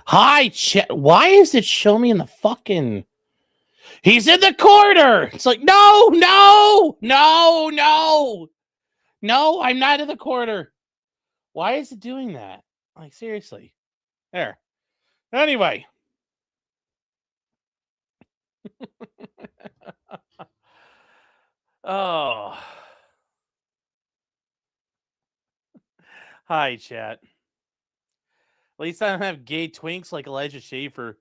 Hi, chat. Why is it show me in the fucking... He's in the corner! It's like, no! No, I'm not in the corner. Why is it doing that? Like, seriously. There. Anyway. Oh. Hi, chat. At least I don't have gay twinks like Elijah Schaefer.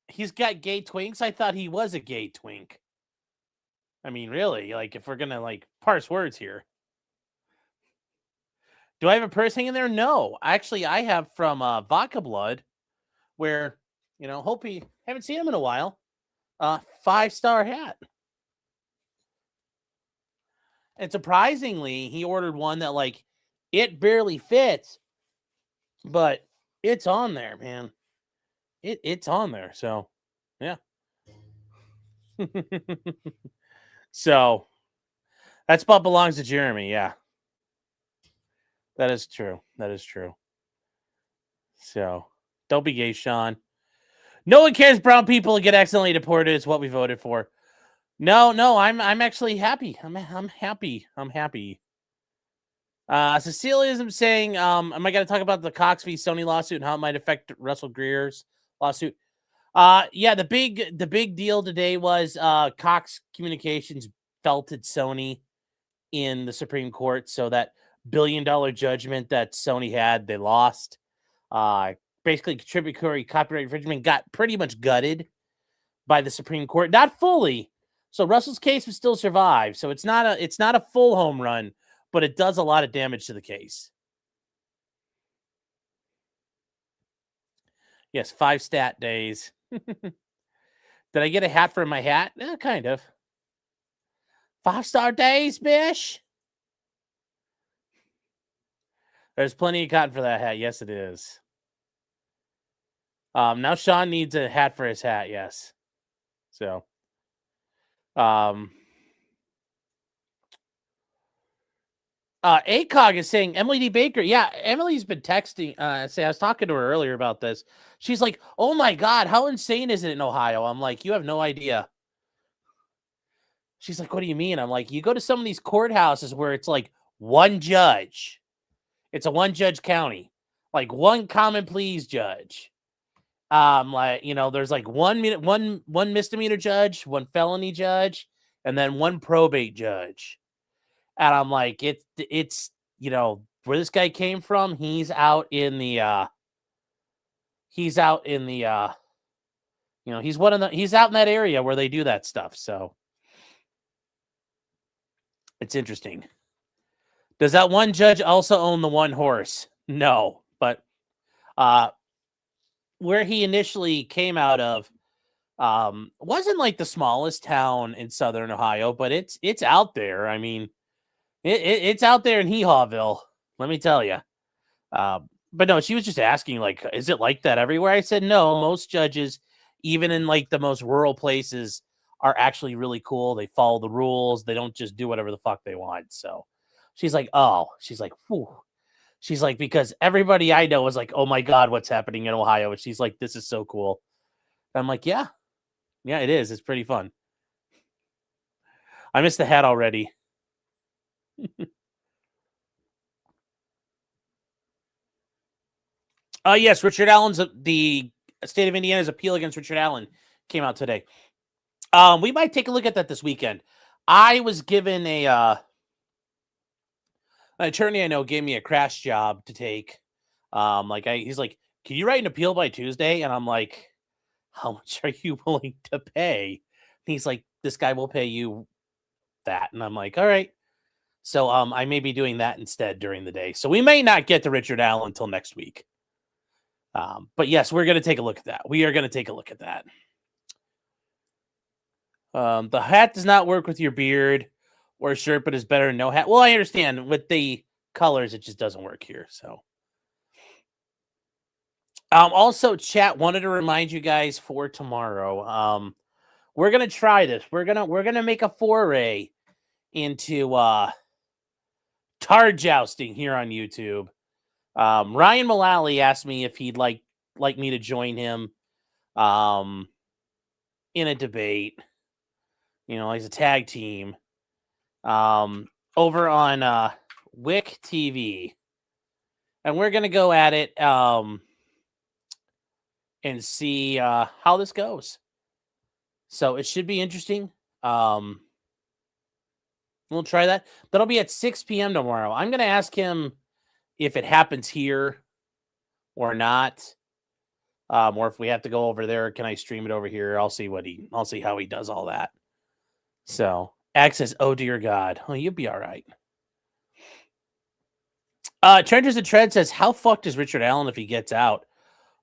He's got gay twinks? I thought he was a gay twink. I mean, really, like, if we're gonna, like, parse words here. Do I have a purse hanging there? No. Actually, I have from Vodka Blood, where, you know, haven't seen him in a while. 5-star hat. And surprisingly, he ordered one that, like, it barely fits, but it's on there, man. It's on there, so, yeah. So, that spot belongs to Jeremy, yeah. That is true. So, don't be gay, Sean. No one cares brown people get accidentally deported is what we voted for. No, I'm actually happy. I'm happy. Cecilia's saying, am I going to talk about the Cox v. Sony lawsuit and how it might affect Russell Greer's lawsuit? Yeah, the big deal today was Cox Communications felted Sony in the Supreme Court, so that $1 billion judgment that Sony had, they lost. Basically, contributory copyright infringement got pretty much gutted by the Supreme Court, not fully. So Russell's case would still survive. So it's not a full home run, but it does a lot of damage to the case. Yes, 5 stat days. Did I get a hat for my hat? Kind of. 5-star days, bish. There's plenty of cotton for that hat. Yes, it is. Now Sean needs a hat for his hat. Yes. So, ACOG is saying Emily D. Baker. Yeah, Emily's been texting. I was talking to her earlier about this. She's like, "Oh my God, how insane is it in Ohio?" I'm like, "You have no idea." She's like, "What do you mean?" I'm like, "You go to some of these courthouses where it's like one judge. It's a one-judge county, like one common pleas judge. Like, you know, there's like one misdemeanor judge, one felony judge, and then one probate judge." And I'm like, it's you know, where this guy came from, he's out in the he's out in that area where they do that stuff. So it's interesting. Does that one judge also own the one horse? No, but where he initially came out of wasn't like the smallest town in southern Ohio, but it's out there. I mean, it's out there in Heehawville, let me tell you. But no, she was just asking, like, is it like that everywhere? I said, no, most judges, even in like the most rural places, are actually really cool. They follow the rules. They don't just do whatever the fuck they want. So she's like, oh, she's like, whew. She's like, because everybody I know is like, oh my God, what's happening in Ohio? And she's like, this is so cool. And I'm like, yeah, it is. It's pretty fun. I missed the hat already. Yes, Richard Allen's the state of Indiana's appeal against Richard Allen came out today. We might take a look at that this weekend. I was given an attorney I know gave me a crash job to take. He's like, can you write an appeal by Tuesday? And I'm like, how much are you willing to pay? And he's like, this guy will pay you that. And I'm like, all right. So I may be doing that instead during the day. So we may not get to Richard Allen until next week. But yes, we're going to take a look at that. We are going to take a look at that. The hat does not work with your beard or shirt, but is better than no hat. Well, I understand with the colors, it just doesn't work here. So, also, chat wanted to remind you guys for tomorrow. We're gonna try this. We're gonna make a foray into tar jousting here on YouTube. Ryan Mullally asked me if he'd like like me to join him in a debate, as a tag team over on Wick TV. And we're going to go at it and see how this goes. So it should be interesting. We'll try that. That'll be at 6 p.m. tomorrow. I'm going to ask him if it happens here or not. Or if we have to go over there, can I stream it over here? I'll see how he does all that. So Ag says, oh dear God. Oh, you'll be all right. Trenchers and Tread says, how fucked is Richard Allen if he gets out?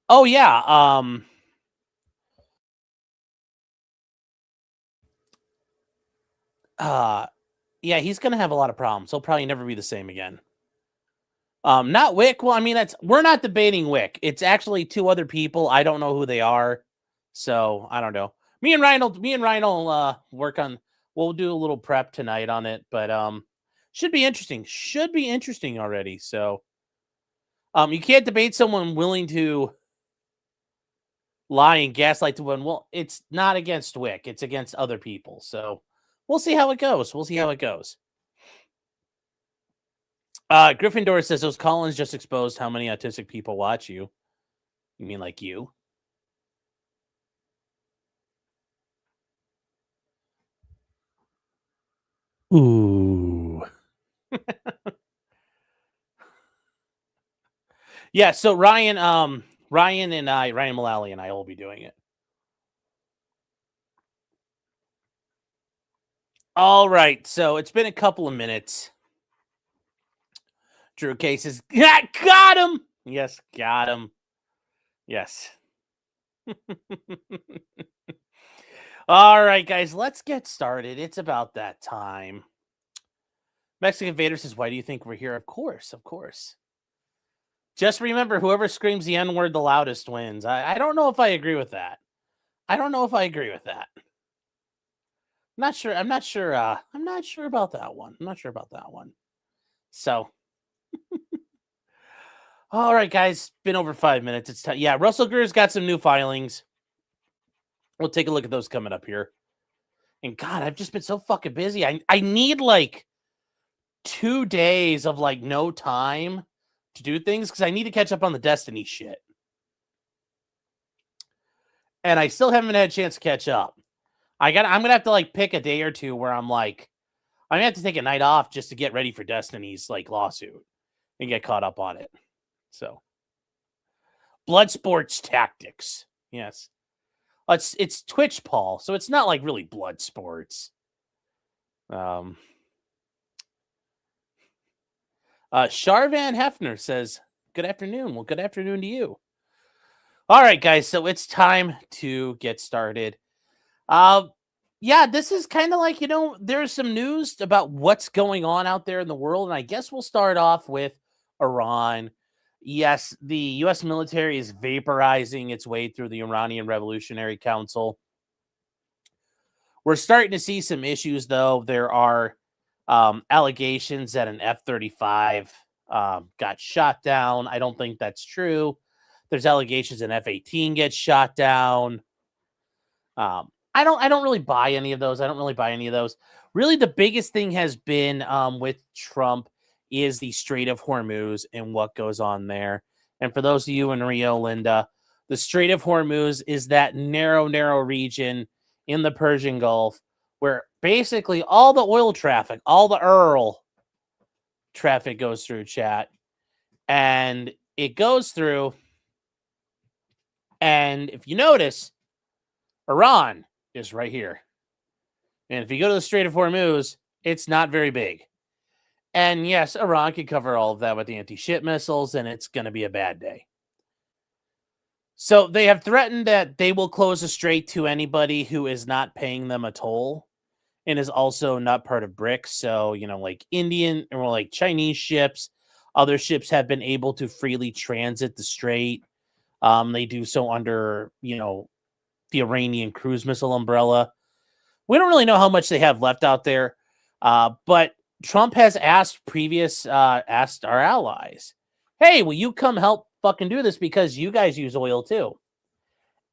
Oh yeah. Yeah, he's gonna have a lot of problems. He'll probably never be the same again. Not Wick. Well, I mean, we're not debating Wick. It's actually two other people. I don't know who they are, so I don't know. Me and Ryan will work on. We'll do a little prep tonight on it, but should be interesting. Should be interesting already. So, you can't debate someone willing to lie and gaslight to win. Well, it's not against Wick. It's against other people. So we'll see how it goes. Gryffindor says, those Collins just exposed how many autistic people watch you. You mean like you? Ooh. Yeah, so Ryan Mullally and I will be doing it. All right, so it's been a couple of minutes. Drew K says, got him! Yes, got him. Yes. All right, guys, let's get started. It's about that time. Mexican Vader says, why do you think we're here? Of course. Just remember, whoever screams the N-word the loudest wins. I don't know if I agree with that. I'm not sure about that one. So, all right, guys, been over 5 minutes. It's time. Yeah, Russell Greer's got some new filings. We'll take a look at those coming up here. And God, I've just been so fucking busy. I need like 2 days of like no time to do things because I need to catch up on the Destiny shit. And I still haven't had a chance to catch up. I'm gonna have to like pick a day or two where I'm gonna have to take a night off just to get ready for Destiny's like lawsuit and get caught up on it. So, Blood Sports Tactics. Yes. It's Twitch, Paul, so it's not like really blood sports. Charvan Hefner says, good afternoon. Well, good afternoon to you. All right, guys, so it's time to get started. Yeah, this is kind of like, there's some news about what's going on out there in the world, and I guess we'll start off with Iran. Yes, the U.S. military is vaporizing its way through the Iranian Revolutionary Council. We're starting to see some issues, though. There are allegations that an F-35 got shot down. I don't think that's true. There's allegations an F-18 gets shot down. I don't really buy any of those. Really, the biggest thing has been with Trump is the Strait of Hormuz and what goes on there. And for those of you in Rio, Linda, the Strait of Hormuz is that narrow region in the Persian Gulf where basically all the oil traffic, all the oil traffic goes through, chat. And it goes through. And if you notice, Iran is right here. And if you go to the Strait of Hormuz, it's not very big. And yes, Iran can cover all of that with the anti-ship missiles, and it's going to be a bad day. So they have threatened that they will close the strait to anybody who is not paying them a toll and is also not part of BRICS. So, like Indian or like Chinese ships, other ships have been able to freely transit the strait. They do so under, the Iranian cruise missile umbrella. We don't really know how much they have left out there, but Trump has asked our allies, hey, will you come help fucking do this because you guys use oil too?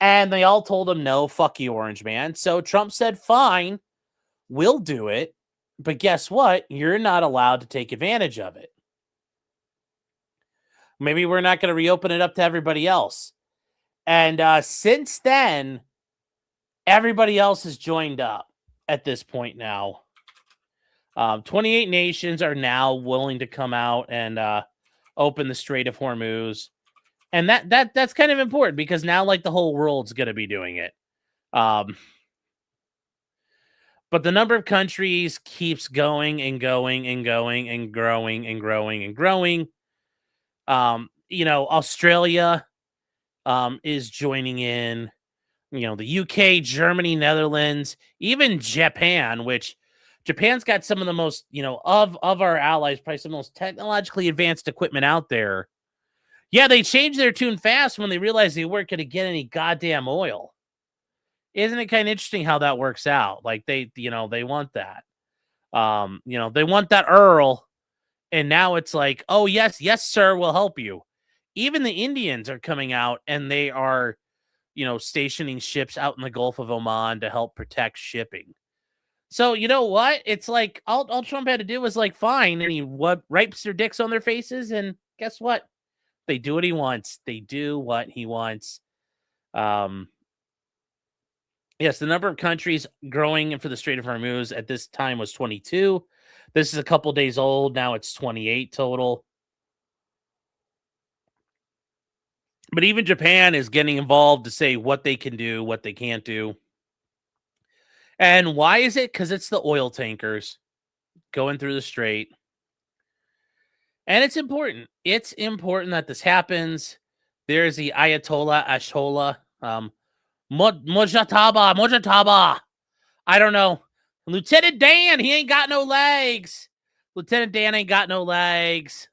And they all told him, no, fuck you, Orange Man. So Trump said, fine, we'll do it. But guess what? You're not allowed to take advantage of it. Maybe we're not going to reopen it up to everybody else. And since then, everybody else has joined up at this point now. 28 nations are now willing to come out and open the Strait of Hormuz. And that's kind of important because now like the whole world's going to be doing it. But the number of countries keeps going and going and going and growing and growing and growing. Australia is joining in. The UK, Germany, Netherlands, even Japan, which Japan's got some of the most, of our allies, probably some of the most technologically advanced equipment out there. Yeah, they changed their tune fast when they realized they weren't going to get any goddamn oil. Isn't it kind of interesting how that works out? Like they want that. They want that Earl, and now it's like, oh yes, sir, we'll help you. Even the Indians are coming out and they are, stationing ships out in the Gulf of Oman to help protect shipping. So you know what? It's like all Trump had to do was like fine, and he wipes their dicks on their faces, and guess what? They do what he wants. They do what he wants. Yes, the number of countries growing for the Strait of Hormuz at this time was 22. This is a couple days old. Now it's 28 total. But even Japan is getting involved to say what they can do, what they can't do. And why is it? Because it's the oil tankers going through the strait. And it's important. It's important that this happens. There's the Ayatollah, Mojtaba. I don't know. Lieutenant Dan, he ain't got no legs. Lieutenant Dan ain't got no legs.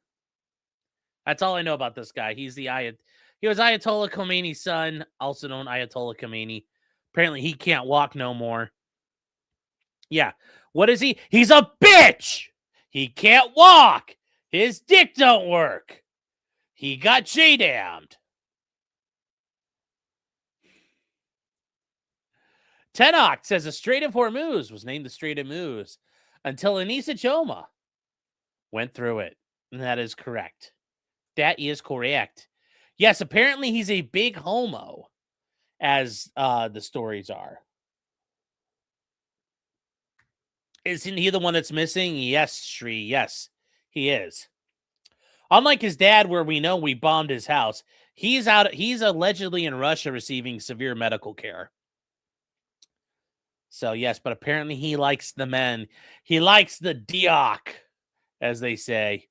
That's all I know about this guy. He was Ayatollah Khomeini's son, also known Ayatollah Khomeini. Apparently, he can't walk no more. Yeah. What is he? He's a bitch. He can't walk. His dick don't work. He got J-damned. Tenok says the Strait of Hormuz was named the Strait of Hormuz until Anissa Choma went through it. And that is correct. That is correct. Yes, apparently he's a big homo, as the stories are. Isn't he the one that's missing? Yes, Shri. Yes, he is. Unlike his dad, where we know we bombed his house, he's allegedly in Russia receiving severe medical care. So, yes, but apparently he likes the men. He likes the diok, as they say.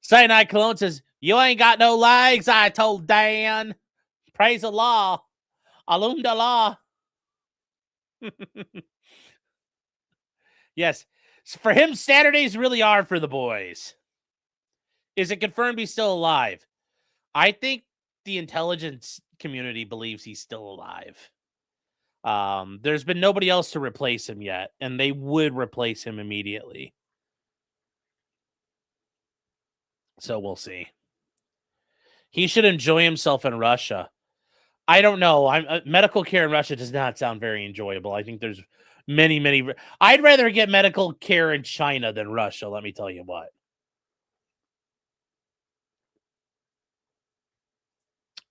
Cyanide Cologne says, you ain't got no legs, I told Dan. Praise Allah. Alhamdulillah. Yes. For him, Saturdays really are for the boys. Is it confirmed he's still alive? I think the intelligence community believes he's still alive. There's been nobody else to replace him yet, and they would replace him immediately. So we'll see. He should enjoy himself in Russia. I don't know. Medical care in Russia does not sound very enjoyable. I think there's many. I'd rather get medical care in China than Russia, let me tell you what.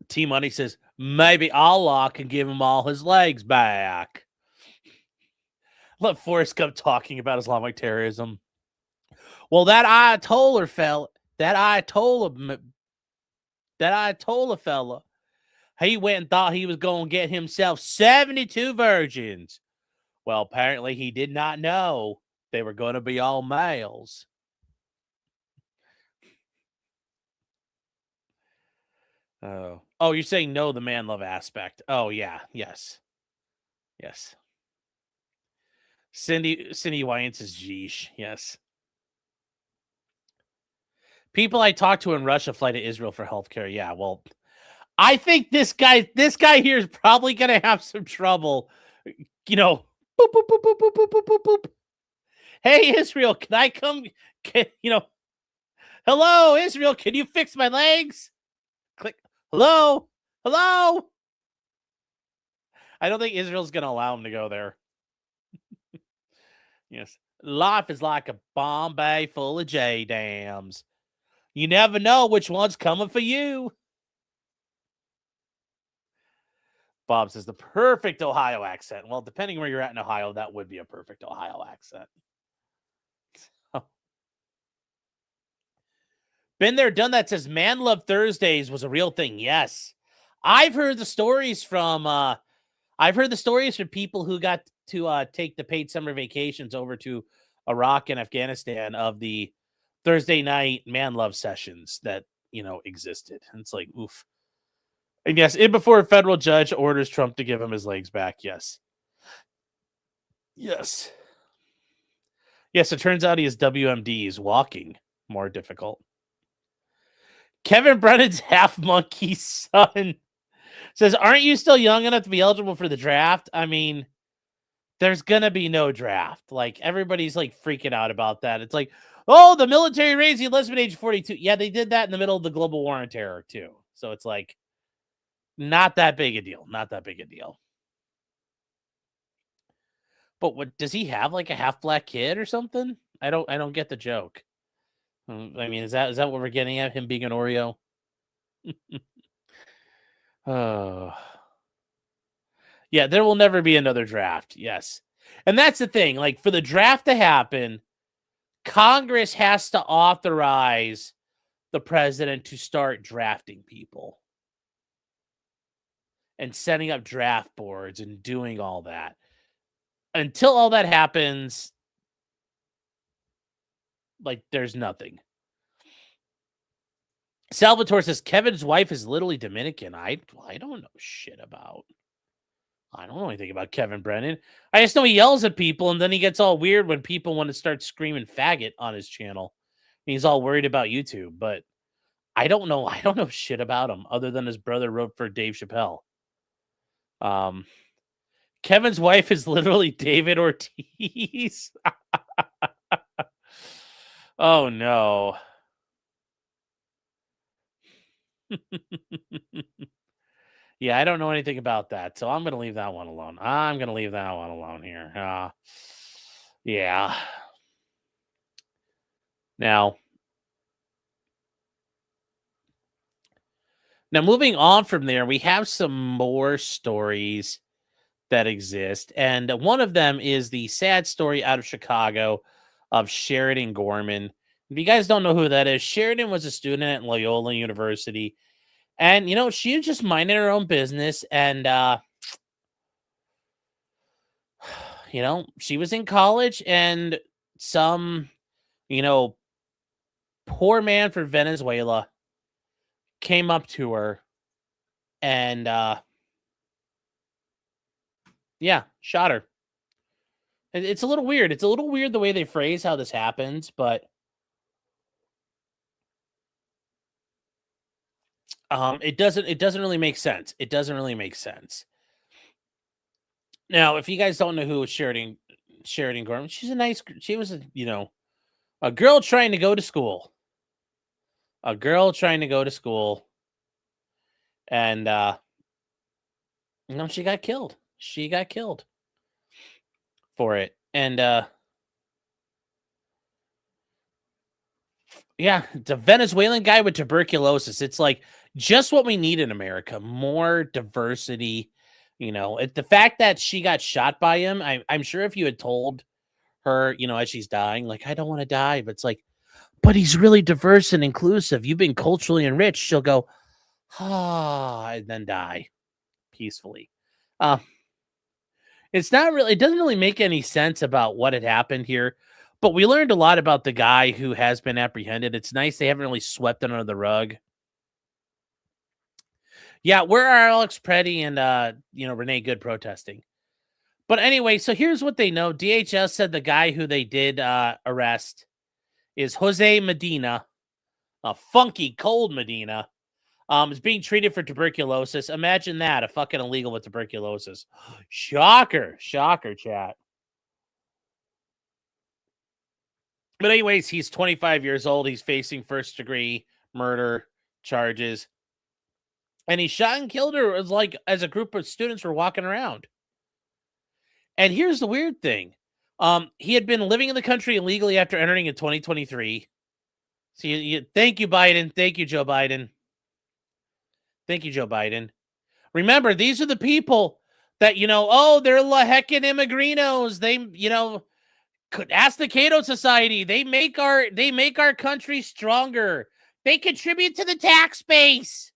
T-Money says, maybe Allah can give him all his legs back. Let Forrest Gump talking about Islamic terrorism. Well, that Ayatollah fella, he went and thought he was going to get himself 72 virgins. Well, apparently he did not know they were going to be all males. Oh, you're saying no, the man love aspect. Oh, yeah. Yes. Cindy Wyant says, geesh. Yes. People I talk to in Russia fly to Israel for healthcare. Yeah, well, I think this guy here is probably going to have some trouble. Boop, boop, boop, boop, boop, boop, boop, boop, boop. Hey, Israel, can I come? Hello, Israel, can you fix my legs? Click. Hello? Hello? I don't think Israel's going to allow him to go there. Yes. Life is like a Bombay full of J-dams. You never know which one's coming for you. Bob says the perfect Ohio accent. Well, depending where you're at in Ohio, that would be a perfect Ohio accent. Been there, done that. Says Man Love Thursdays was a real thing. Yes. I've heard the stories from people who got to take the paid summer vacations over to Iraq and Afghanistan of the Thursday night Man Love sessions that, existed. And it's like, oof. And yes, before a federal judge orders Trump to give him his legs back. Yes. Yes. Yes, it turns out he has WMDs. Walking more difficult. Kevin Brennan's half monkey son says, aren't you still young enough to be eligible for the draft? I mean, there's going to be no draft. Like, everybody's, like, freaking out about that. It's like, oh, the military raised the enlistment age 42. Yeah, they did that in the middle of the global war on terror, too. So it's like, not that big a deal. Not that big a deal. But what does he have, like, a half-black kid or something? I don't get the joke. I mean, is that what we're getting at, him being an Oreo? Oh. Yeah, there will never be another draft. Yes. And that's the thing. Like, for the draft to happen, Congress has to authorize the president to start drafting people and setting up draft boards and doing all that. Until all that happens, like, there's nothing. Salvatore says Kevin's wife is literally Dominican. I don't know shit about. I don't know anything about Kevin Brennan. I just know he yells at people, and then he gets all weird when people want to start screaming faggot on his channel. He's all worried about YouTube, but I don't know. I don't know shit about him other than his brother wrote for Dave Chappelle. Kevin's wife is literally David Ortiz. Oh, no. Yeah, I don't know anything about that, so I'm going to leave that one alone. I'm going to leave that one alone here. Yeah. Now, moving on from there, we have some more stories that exist, and one of them is the sad story out of Chicago of Sheridan Gorman. If you guys don't know who that is, Sheridan was a student at Loyola University, and she was just minding her own business, and she was in college, and some poor man from Venezuela came up to her and shot her. It's a little weird. It's a little weird the way they phrase how this happens, but it doesn't really make sense. It doesn't really make sense. Now, if you guys don't know who was Sheridan Gorman, she was a girl trying to go to school. A girl trying to go to school. And she got killed. She got killed for it. And yeah, it's a Venezuelan guy with tuberculosis. It's like just what we need in America. More diversity. The fact that she got shot by him, I'm sure if you had told her, as she's dying, like, I don't want to die, but it's like, but he's really diverse and inclusive. You've been culturally enriched. She'll go, and then die peacefully. It doesn't really make any sense about what had happened here, but we learned a lot about the guy who has been apprehended. It's nice they haven't really swept it under the rug. Yeah, where are Alex Preddy and Renee Good protesting? But anyway, so here's what they know. DHS said the guy who they did arrest is Jose Medina, a funky cold Medina. Is being treated for tuberculosis. Imagine that, a fucking illegal with tuberculosis. Shocker, chat. But anyways, he's 25 years old. He's facing first-degree murder charges. And he shot and killed her as a group of students were walking around. And here's the weird thing. He had been living in the country illegally after entering in 2023. So thank you, Biden. Thank you, Joe Biden. Thank you, Joe Biden. Remember, these are the people that, they're La Heckin' Immigrinos. They, could ask the Cato Society. They make our country stronger. They contribute to the tax base.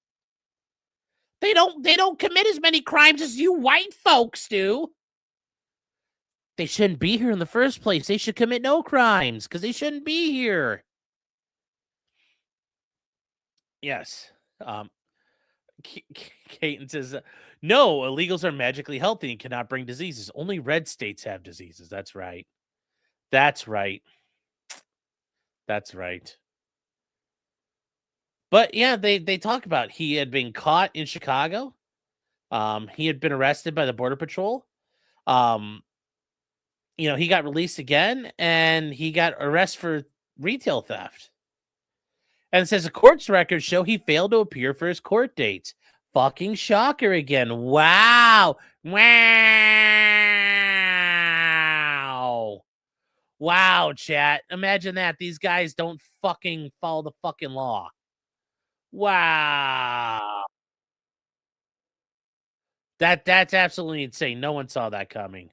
They don't commit as many crimes as you white folks do. They shouldn't be here in the first place. They should commit no crimes because they shouldn't be here. Yes. Caton says, no, illegals are magically healthy and cannot bring diseases. Only red states have diseases. That's right. That's right. That's right. But yeah, they talk about he had been caught in Chicago. He had been arrested by the Border Patrol. He got released again and he got arrested for retail theft. And it says the court's records show he failed to appear for his court dates. Fucking shocker again. Wow. Wow. Wow, chat. Imagine that. These guys don't fucking follow the fucking law. Wow. That's absolutely insane. No one saw that coming.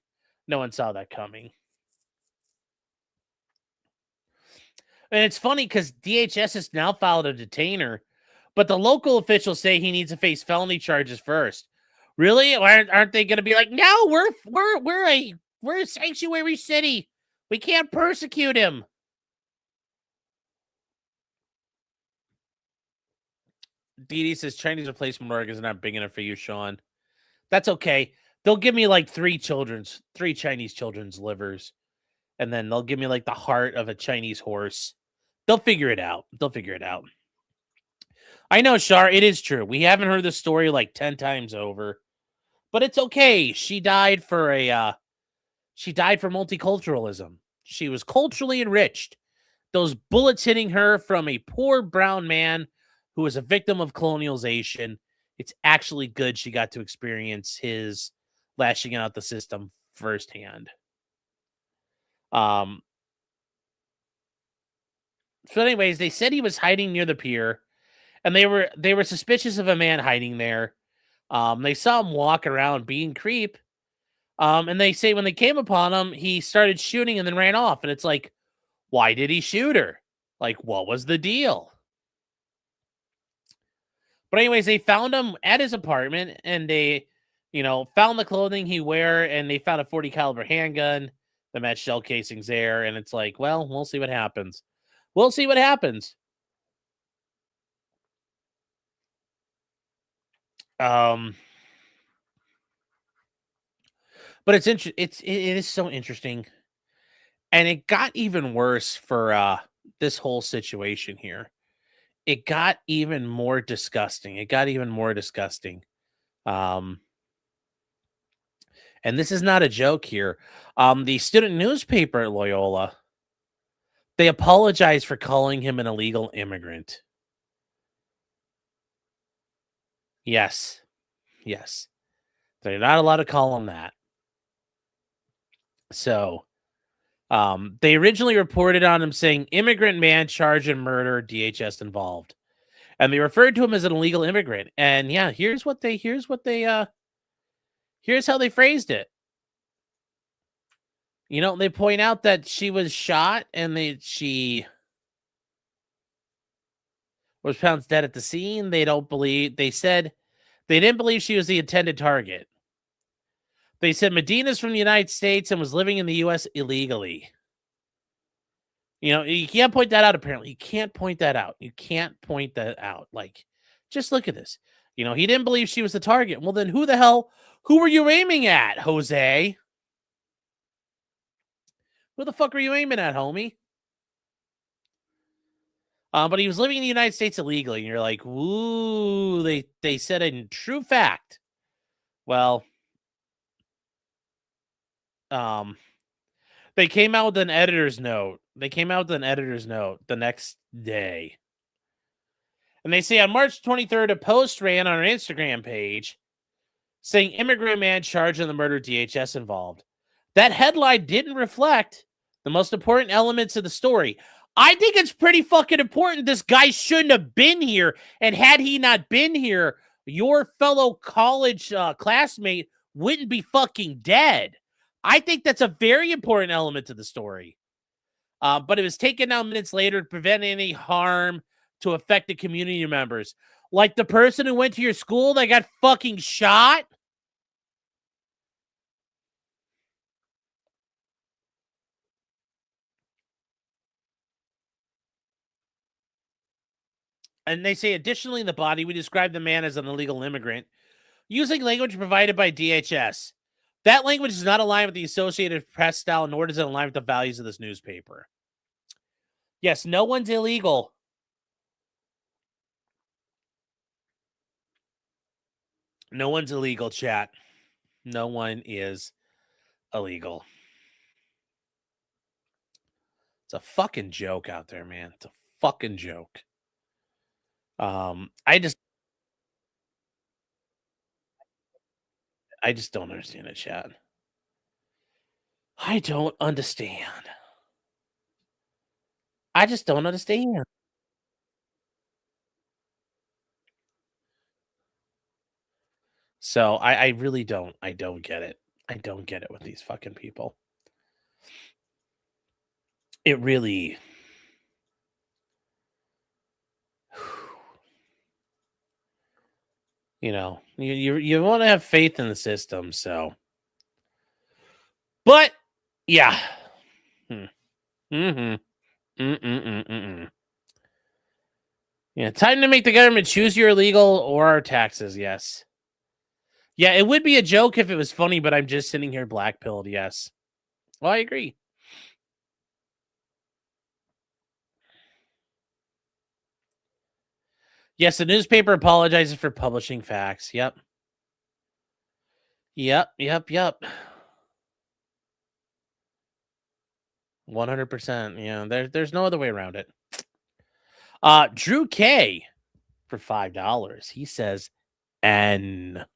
No one saw that coming. And it's funny because DHS has now filed a detainer, but the local officials say he needs to face felony charges first. Really? Aren't they going to be like, no, we're a sanctuary city. We can't persecute him. Dee says Chinese replacement organs are not big enough for you, Sean. That's okay. They'll give me like three Chinese children's livers, and then they'll give me like the heart of a Chinese horse. They'll figure it out. I know, Shar, it is true. We haven't heard the story like 10 times over, but it's okay. She died for multiculturalism. She was culturally enriched. Those bullets hitting her from a poor brown man who was a victim of colonialization. It's actually good she got to experience his lashing out the system firsthand. So anyways, they said he was hiding near the pier, and they were suspicious of a man hiding there. They saw him walk around being creep. And they say when they came upon him, he started shooting and then ran off. And it's like, why did he shoot her? Like, what was the deal? But anyways, they found him at his apartment and they, found the clothing he wear and they found a 40 caliber handgun that matched shell casings there. And it's like, well, we'll see what happens. We'll see what happens. But it is so interesting. And it got even worse for this whole situation here. It got even more disgusting. And this is not a joke here. The student newspaper at Loyola, they apologized for calling him an illegal immigrant. Yes. They're not allowed to call him that. So, they originally reported on him saying immigrant man charged in murder, DHS involved. And they referred to him as an illegal immigrant. And yeah, here's how they phrased it. They point out that she was shot and she was found dead at the scene. They said they didn't believe she was the intended target. They said Medina's from the United States and was living in the U.S. illegally. You can't point that out, apparently. You can't point that out. Like, just look at this. He didn't believe she was the target. Well, then who were you aiming at, Jose? Who the fuck were you aiming at, homie? But he was living in the United States illegally, and you're like, "Ooh!" They said a true fact. Well, they came out with an editor's note They came out with an editor's note the next day. And they say on March 23rd, a post ran on our Instagram page saying immigrant man charged in the murder, DHS involved. That headline didn't reflect the most important elements of the story. I think it's pretty fucking important. This guy shouldn't have been here. And had he not been here, your fellow college classmate wouldn't be fucking dead. I think that's a very important element to the story. But it was taken down minutes later to prevent any harm to affected community members. Like the person who went to your school that got fucking shot. And they say, additionally, in the body, we describe the man as an illegal immigrant using language provided by DHS. That language is not aligned with the Associated Press style, nor does it align with the values of this newspaper. Yes, no one's illegal. No one's illegal, chat. No one is illegal. It's a fucking joke out there, man. It's a fucking joke. I just don't understand it, chat. I don't understand. I just don't understand. So I really don't. I don't get it. I don't get it with these fucking people. It really. You know, you want to have faith in the system, so. But yeah. Mm-hmm. Yeah, time to make the government choose your illegal or our taxes. Yes. Yeah, it would be a joke if it was funny, but I'm just sitting here black-pilled. Yes. Well, I agree. Yes, the newspaper apologizes for publishing facts. Yep. 100%. Yeah, there's no other way around it. Drew K for $5. He says N.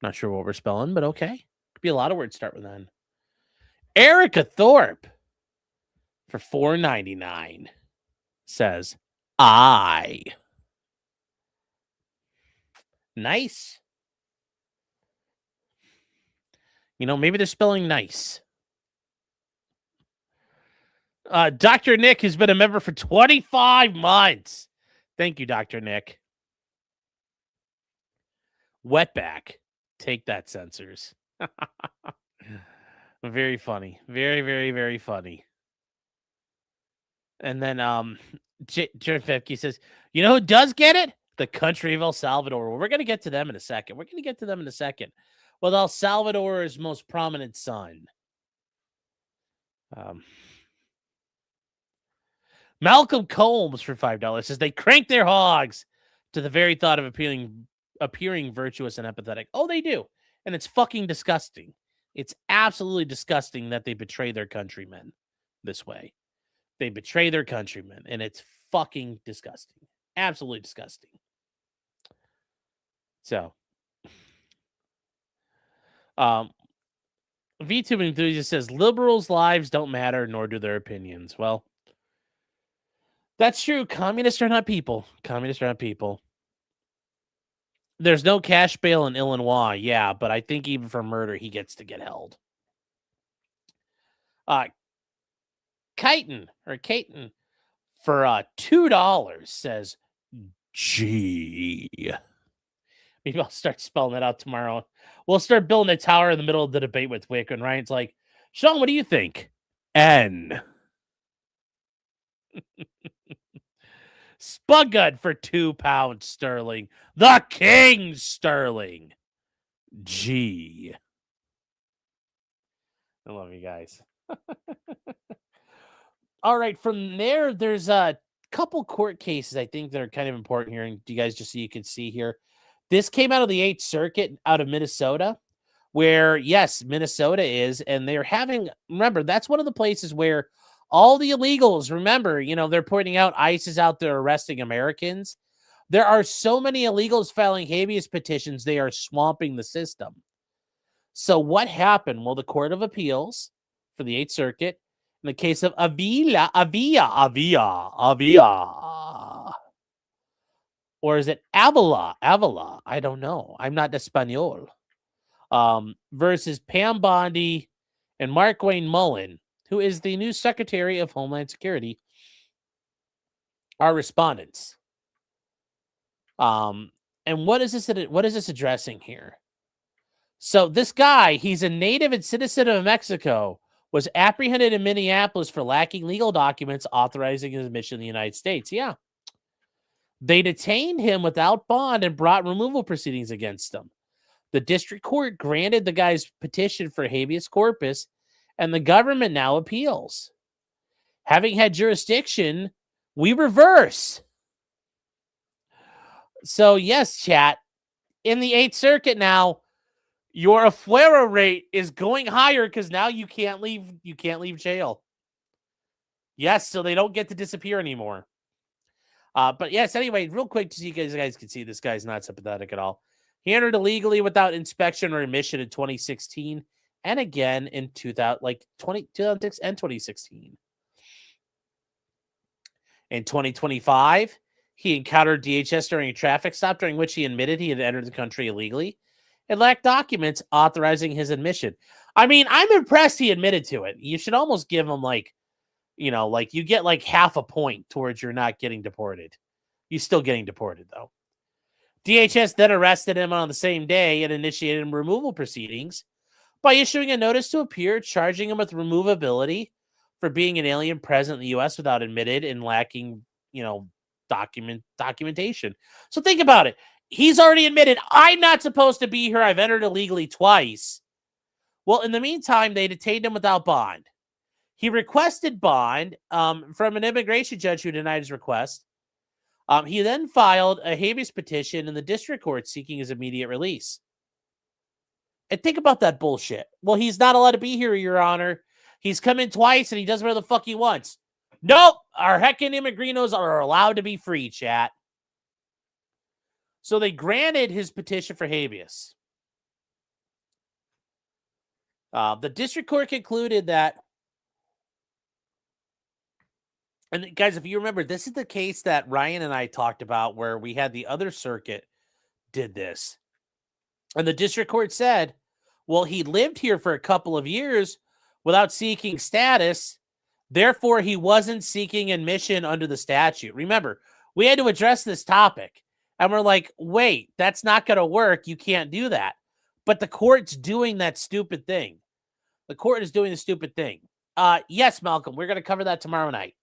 Not sure what we're spelling, but okay. Could be a lot of words start with N. Erica Thorpe for $4.99 says I. Nice. You know, maybe they're spelling nice. Dr. Nick has been a member for 25 months. Thank you, Dr. Nick. Wetback. Take that, censors. Very funny. Very, very, very funny. And then Jared Fepke says, you know who does get it? The country of El Salvador. Well, we're going to get to them in a second. Well, El Salvador's most prominent son. Malcolm Combs for $5 says they crank their hogs to the very thought of appearing virtuous and empathetic. Oh, they do. And it's fucking disgusting. It's absolutely disgusting that they betray their countrymen this way. They betray their countrymen, and it's fucking disgusting. Absolutely disgusting. So, VTube enthusiast says liberals' lives don't matter, nor do their opinions. Well, that's true. Communists are not people. There's no cash bail in Illinois, yeah, but I think even for murder, he gets to get held. Caton for $2 says G. Maybe I'll start spelling that out tomorrow. We'll start building a tower in the middle of the debate with Wick, and Ryan's like, Sean, what do you think? N. Spuggut for £2 sterling. The King sterling. G. I love you guys. All right, from there, there's a couple court cases I think that are kind of important here, and you guys just so you can see here. This came out of the 8th Circuit out of Minnesota, where, yes, Minnesota is, and they're having, remember, that's one of the places where All the illegals, remember, they're pointing out ICE is out there arresting Americans. There are so many illegals filing habeas petitions, they are swamping the system. So what happened? Well, the Court of Appeals for the 8th Circuit, in the case of Avila, or is it Avila? I don't know. I'm not Espanol. Versus Pam Bondi and Mark Wayne Mullen, who is the new Secretary of Homeland Security, are respondents. And what is this addressing here? So this guy, he's a native and citizen of Mexico, was apprehended in Minneapolis for lacking legal documents authorizing his admission to the United States. Yeah. They detained him without bond and brought removal proceedings against him. The district court granted the guy's petition for habeas corpus, and the government now appeals. Having had jurisdiction, we reverse. So yes, chat, in the 8th Circuit now, your afuera rate is going higher because now you can't leave jail. Yes, so they don't get to disappear anymore. But yes, anyway, real quick, so you guys can see this guy's not sympathetic at all. He entered illegally without inspection or admission in 2016 and again in 2006 and 2016. In 2025, he encountered DHS during a traffic stop during which he admitted he had entered the country illegally and lacked documents authorizing his admission. I mean, I'm impressed he admitted to it. You should almost give him you get like half a point towards you're not getting deported. You're still getting deported though. DHS then arrested him on the same day and initiated removal proceedings by issuing a notice to appear, charging him with removability for being an alien present in the U.S. without admitted and lacking, documentation. So think about it. He's already admitted, I'm not supposed to be here. I've entered illegally twice. Well, in the meantime, they detained him without bond. He requested bond from an immigration judge who denied his request. He then filed a habeas petition in the district court seeking his immediate release. And think about that bullshit. Well, he's not allowed to be here, Your Honor. He's come in twice and he does whatever the fuck he wants. Nope. Our heckin' immigrinos are allowed to be free, chat. So they granted his petition for habeas. The district court concluded that, and guys, if you remember, this is the case that Ryan and I talked about where we had the other circuit did this. And the district court said, well, he lived here for a couple of years without seeking status. Therefore, he wasn't seeking admission under the statute. Remember, we had to address this topic. And we're like, wait, that's not going to work. You can't do that. But the court's doing that stupid thing. The court is doing the stupid thing. Yes, Malcolm, we're going to cover that tomorrow night.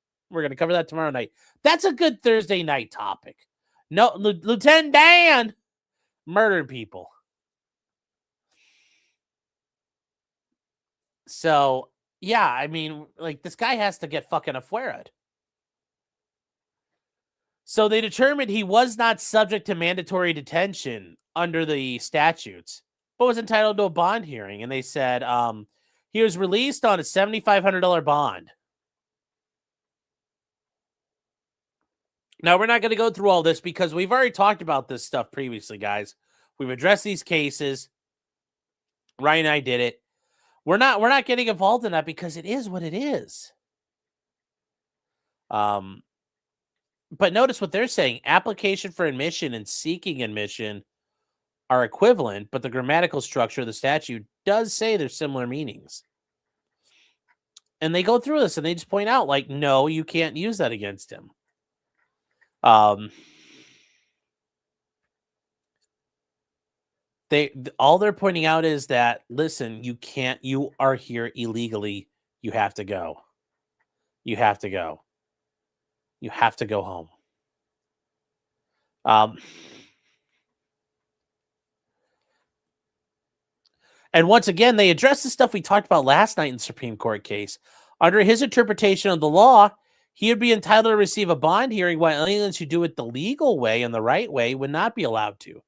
That's a good Thursday night topic. No, Lieutenant Dan murdered people. So, yeah, I mean, this guy has to get fucking afuera'd. So they determined he was not subject to mandatory detention under the statutes, but was entitled to a bond hearing. And they said he was released on a $7,500 bond. Now, we're not going to go through all this because we've already talked about this stuff previously, guys. We've addressed these cases. Ryan and I did it. We're not getting involved in that because it is what it is. But notice what they're saying. Application for admission and seeking admission are equivalent, but the grammatical structure of the statute does say there's similar meanings. And they go through this and they just point out, no, you can't use that against him. All they're pointing out is that, listen, you are here illegally. You have to go. You have to go. You have to go home. And once again, they address the stuff we talked about last night in the Supreme Court case. Under his interpretation of the law, he would be entitled to receive a bond hearing while aliens who do it the legal way and the right way would not be allowed to.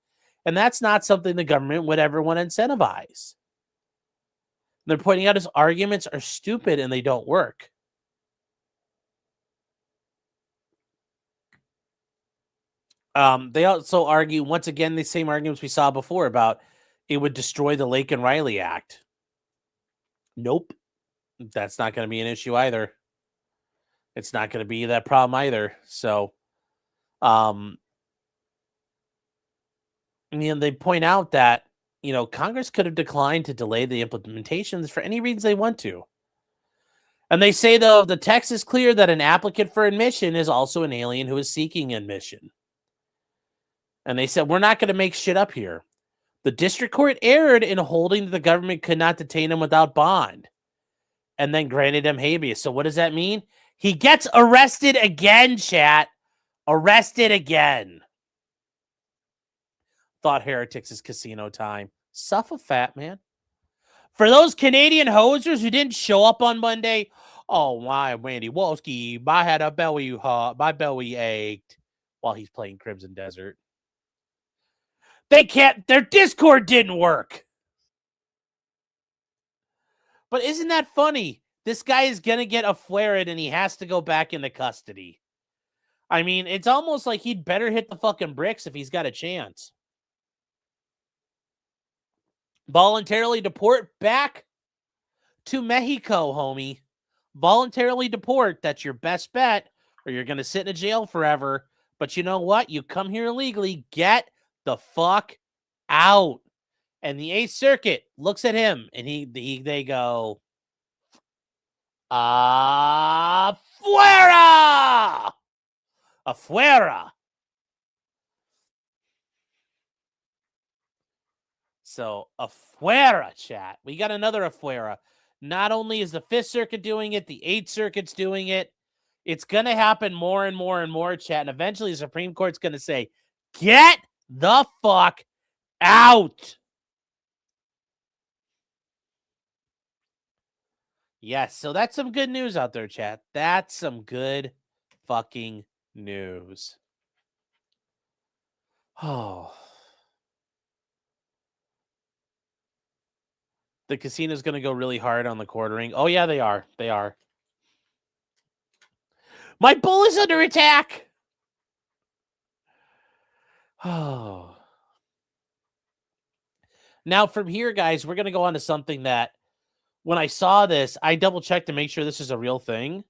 And that's not something the government would ever want to incentivize. They're pointing out his arguments are stupid and they don't work. They also argue, once again, the same arguments we saw before about it would destroy the Lake and Riley Act. Nope. That's not going to be an issue either. It's not going to be that problem either. So, they point out that, Congress could have declined to delay the implementations for any reasons they want to. And they say, though, the text is clear that an applicant for admission is also an alien who is seeking admission. And they said, we're not going to make shit up here. The district court erred in holding that the government could not detain him without bond and then granted him habeas. So what does that mean? He gets arrested again, chat. Arrested again. Thought heretics is casino time. Suffer fat, man. For those Canadian hosers who didn't show up on Monday, oh my, Randy Wolski, I had a belly, my belly ached while he's playing Crimson Desert. They can't, their Discord didn't work. But isn't that funny? This guy is going to get a flare-it and he has to go back into custody. I mean, it's almost like he'd better hit the fucking bricks if he's got a chance. Voluntarily deport back to Mexico, homie. Voluntarily deport. That's your best bet, or you're going to sit in a jail forever. But you know what? You come here illegally. Get the fuck out. And the 8th Circuit looks at him, and they go, afuera! Afuera! So, afuera, chat. We got another afuera. Not only is the 5th Circuit doing it, the 8th Circuit's doing it. It's going to happen more and more and more, chat. And eventually the Supreme Court's going to say, get the fuck out. Yes, so that's some good news out there, chat. That's some good fucking news. Oh. The casino's going to go really hard on the quartering. Oh, yeah, they are. They are. My bull is under attack. Oh. Now, from here, guys, we're going to go on to something that when I saw this, I double-checked to make sure this is a real thing.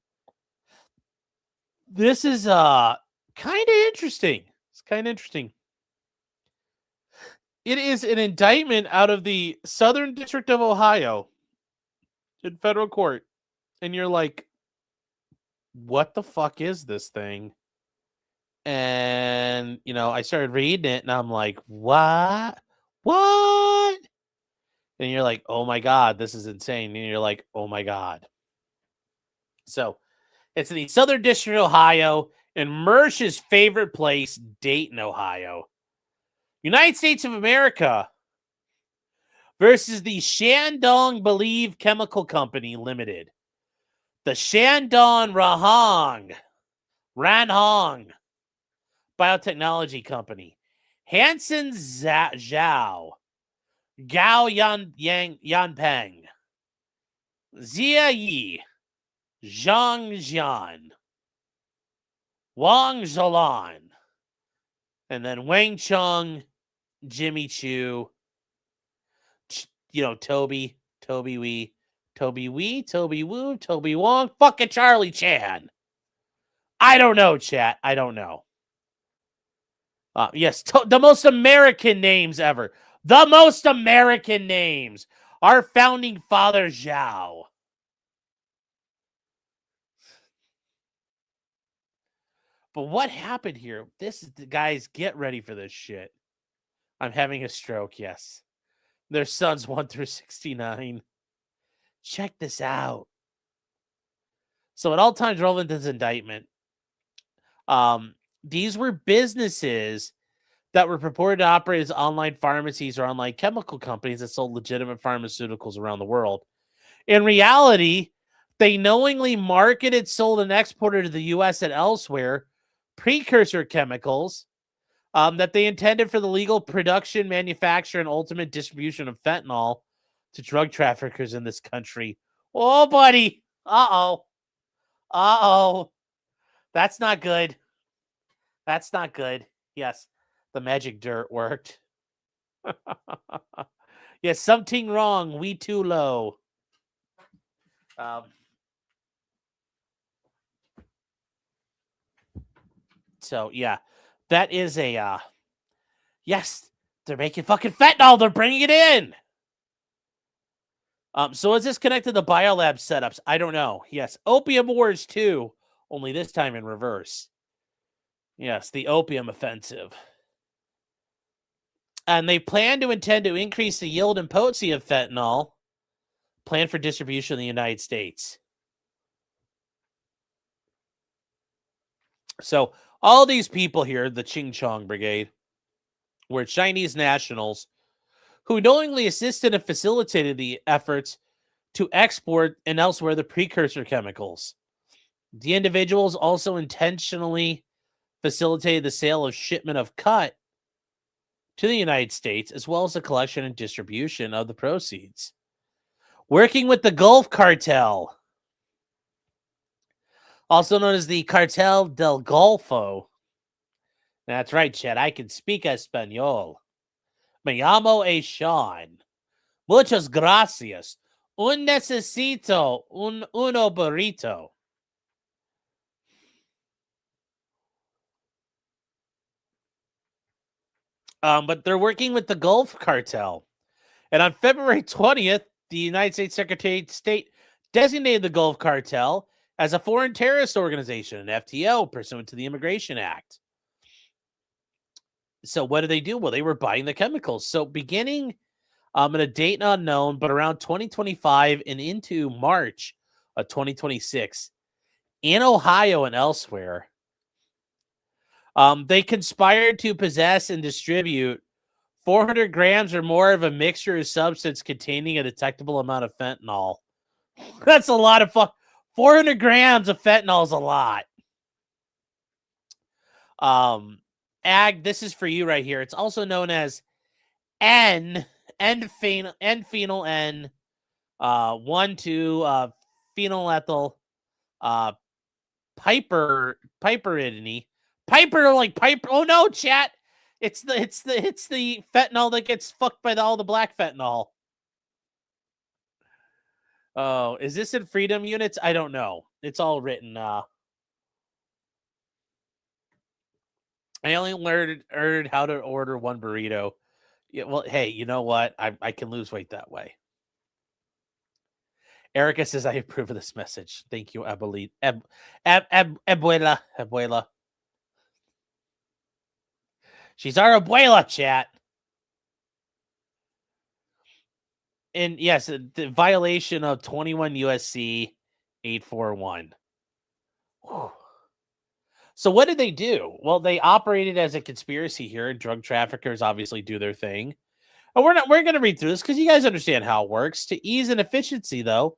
This is kind of interesting. It's kind of interesting. It is an indictment out of the Southern District of Ohio in federal court. And you're like, what the fuck is this thing? And, I started reading it and I'm like, what? What? And you're like, oh my God, this is insane. And you're like, oh my God. So it's in the Southern District of Ohio in Mersch's favorite place, Dayton, Ohio. United States of America versus the Shandong Believe Chemical Company Limited. The Shandong Ranhong Biotechnology Company. Hansen Zhao. Gao Yanpeng. Zia Yi. Zhang Jian. Wang Zholan. And then Wang Chung, Jimmy Chu, Toby Wee, Toby Woo, Toby Wong, fucking Charlie Chan. I don't know, chat. I don't know. Yes, the most American names ever. The most American names. Our founding father, Zhao. But what happened here? Guys, get ready for this shit. I'm having a stroke, yes. Their sons 1 through 69. Check this out. So at all times relevant to this indictment, these were businesses that were purported to operate as online pharmacies or online chemical companies that sold legitimate pharmaceuticals around the world. In reality, they knowingly marketed, sold, and exported to the U.S. and elsewhere precursor chemicals that they intended for the legal production, manufacture, and ultimate distribution of fentanyl to drug traffickers in this country. Oh, buddy. Uh-oh. Uh-oh. That's not good. That's not good. Yes, the magic dirt worked. Yes, something wrong. We too low. So yeah, that is a yes. They're making fucking fentanyl. They're bringing it in. So is this connected to biolab setups? I don't know. Yes, opium wars too, only this time in reverse. Yes, the opium offensive. And they intend to increase the yield and potency of fentanyl, planned for distribution in the United States. So all these people here, the Ching Chong Brigade, were Chinese nationals who knowingly assisted and facilitated the efforts to export and elsewhere the precursor chemicals. The individuals also intentionally facilitated the sale of shipment of cut to the United States, as well as the collection and distribution of the proceeds. Working with the Gulf Cartel, also known as the Cartel del Golfo. That's right, Chad. I can speak Espanol. Me llamo a Sean. Muchas gracias. Un necesito uno burrito. But they're working with the Gulf Cartel. And on February 20th, the United States Secretary of State designated the Gulf Cartel as a foreign terrorist organization, an FTO, pursuant to the Immigration Act. So what did they do? Well, they were buying the chemicals. So beginning at a date unknown, but around 2025 and into March of 2026, in Ohio and elsewhere, they conspired to possess and distribute 400 grams or more of a mixture of substance containing a detectable amount of fentanyl. That's a lot of 400 grams of fentanyl is a lot. Ag, this is for you right here. It's also known as N-phenyl N, 1,2 phenylethyl piperidine. Piper like piper. Oh no, chat. It's the fentanyl that gets fucked by all the black fentanyl. Oh, is this in freedom units? I don't know. It's all written. I only learned how to order one burrito. Yeah, well, hey, you know what? I can lose weight that way. Erica says I approve of this message. Thank you, Abuela. Abuela. She's our abuela, chat. And yes, the violation of 21 USC 841. Whew. So what did they do? Well, they operated as a conspiracy here, and drug traffickers obviously do their thing. And we're going to read through this because you guys understand how it works. To ease and efficiency, though,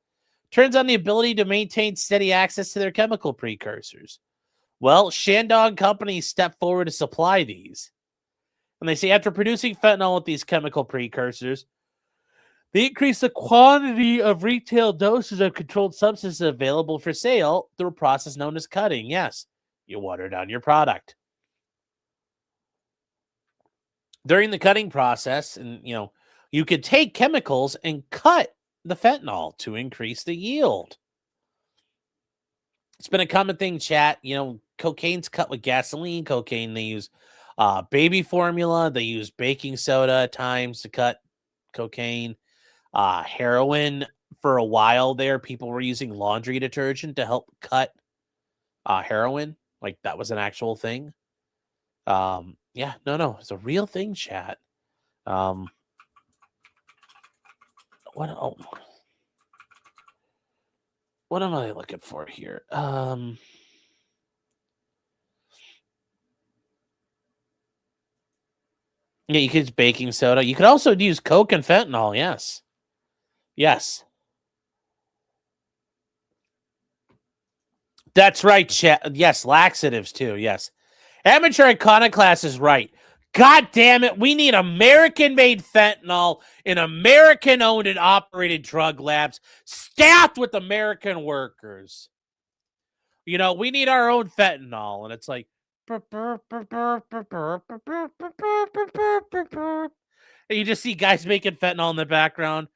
turns on the ability to maintain steady access to their chemical precursors. Well, Shandong companies step forward to supply these. And they say after producing fentanyl with these chemical precursors, they increase the quantity of retail doses of controlled substances available for sale through a process known as cutting. Yes, you water down your product. During the cutting process, and you could take chemicals and cut the fentanyl to increase the yield. It's been a common thing, chat. Cocaine's cut with gasoline. Cocaine, they use baby formula. They use baking soda at times to cut cocaine. Heroin, for a while there, people were using laundry detergent to help cut heroin. Like, that was an actual thing. Yeah, no, it's a real thing, chat. What am I looking for here? Yeah, you could use baking soda. You could also use Coke and fentanyl. Yes. That's right, chat. Yes, laxatives too. Yes. Amateur Iconoclast is right. God damn it. We need American-made fentanyl in American-owned and operated drug labs staffed with American workers. We need our own fentanyl. And it's like, And you just see guys making fentanyl in the background.